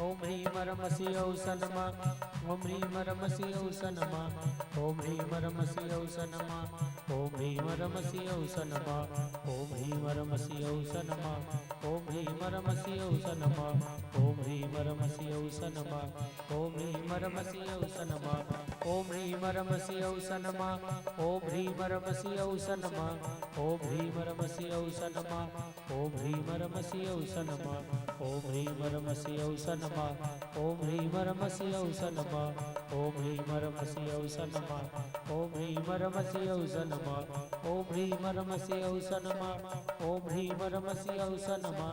ओम ह्रीं रम शिव सनमा ओम ह्रीं रम शिव सनमा ओम ह्रीं रम शिव सनमा ओम ह्रीं रम शिव सनमा ओम ह्रीं रम शिव सनमा ओम ह्रीं रम शिव सनमा ओम ह्रीं रम शिव सनमा ओम ह्रीं रम शिव सनमा ओम ह्रीं रम शिव सनमा ओम ह्रीं रम शिव सनमा ओम ह्रीं रम शिव सनमा ओम ह्रीं रम शिव सनमा ओम ह्रीं रम शिव सनमा ओम ह्रीं रम शिव सनमा ओम ह्रीं रम शिव सनमा ओम ह्रीं रम शिव सनमा ओम ह्रीं रम शिव सनमा ओम ह्रीं रम शिव सनमा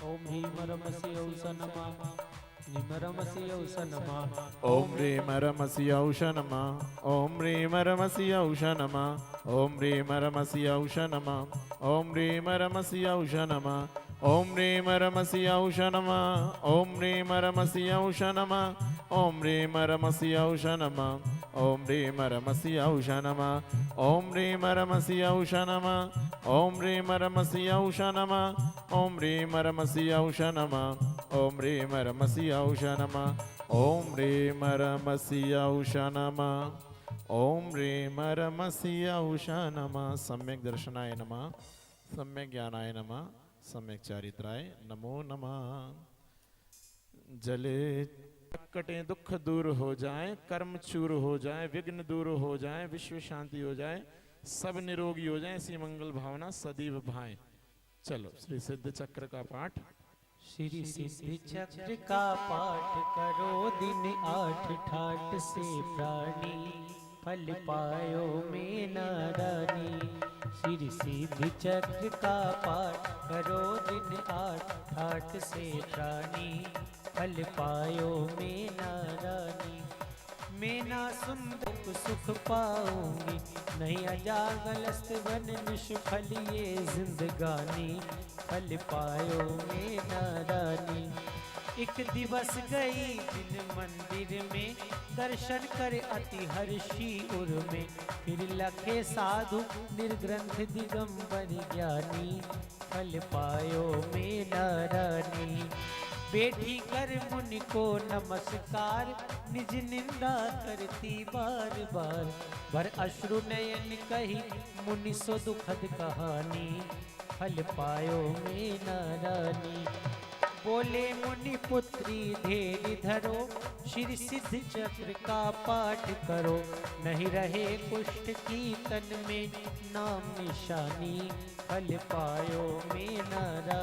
ओम ह्रीं रम शिव सनमा निमरम शिव सनमा ओम ह्रीं रम शिव सनमा ओम ह्रीं रम शिव सनमा ओम ह्रीं रम शिव सनमा ओम ह्रीं रम शिव सनमा ओम ह्रीं रम शिव सनमा ओम ह्रीं रम शिव सनमा ओम ह्रीं रम शिव सनमा ओम ह्रीं रम शिव सनमा ओम ह्रीं रम शिव सनमा ओम ह्रीं रम शिव सनमा ओम ह्रीं रम शिव सनमा ओम ह्रीं रम शिव सनमा ओम ह्रीं रम शिव सनमा ओम ह्रीं रम शिव सनमा। सम्यक दर्शनाय नमः, सम्यक ज्ञानाय नमः, सम्यक चारित्राय नमो नमः। जले कटे दुख दूर हो जाए, कर्म चूर हो जाए, विघ्न दूर हो जाए, विश्व शांति हो जाए, सब निरोगी हो जाए, ऐसी मंगल भावना सदैव भाए। चलो श्री सिद्ध चक्र का पाठ। श्री सिद्धि चक्र का पाठ करो दिन 8 ठाट से प्राणी फल पायो में नारानी। श्री सिद्धि चक्र का पाठ करो दिन 8 ठाट से प्राणी फल पायो में नारानी। मैं ना सुंदर सुख पाऊंगी नहीं अजागलस्त वन निष्फल ये जिंदगानी फल पायो में नारानी। एक दिवस गई दिन मंदिर में दर्शन कर अति हर्षी उर में फिर लखे साधु निर्ग्रंथ दिगंबर ज्ञानी फल पायो में नारानी। बैठी कर मुनि को नमस्कार निज निंदा करती बार बार भर अश्रु नयन कही मुनि सो दुखद कहानी फल पायो में नारानी। बोले मुनि पुत्री धैर्य धरो श्री सिद्ध चक्र का पाठ करो नहीं रहे कुष्ठ की तन में नाम निशानी फल पायो में नारानी।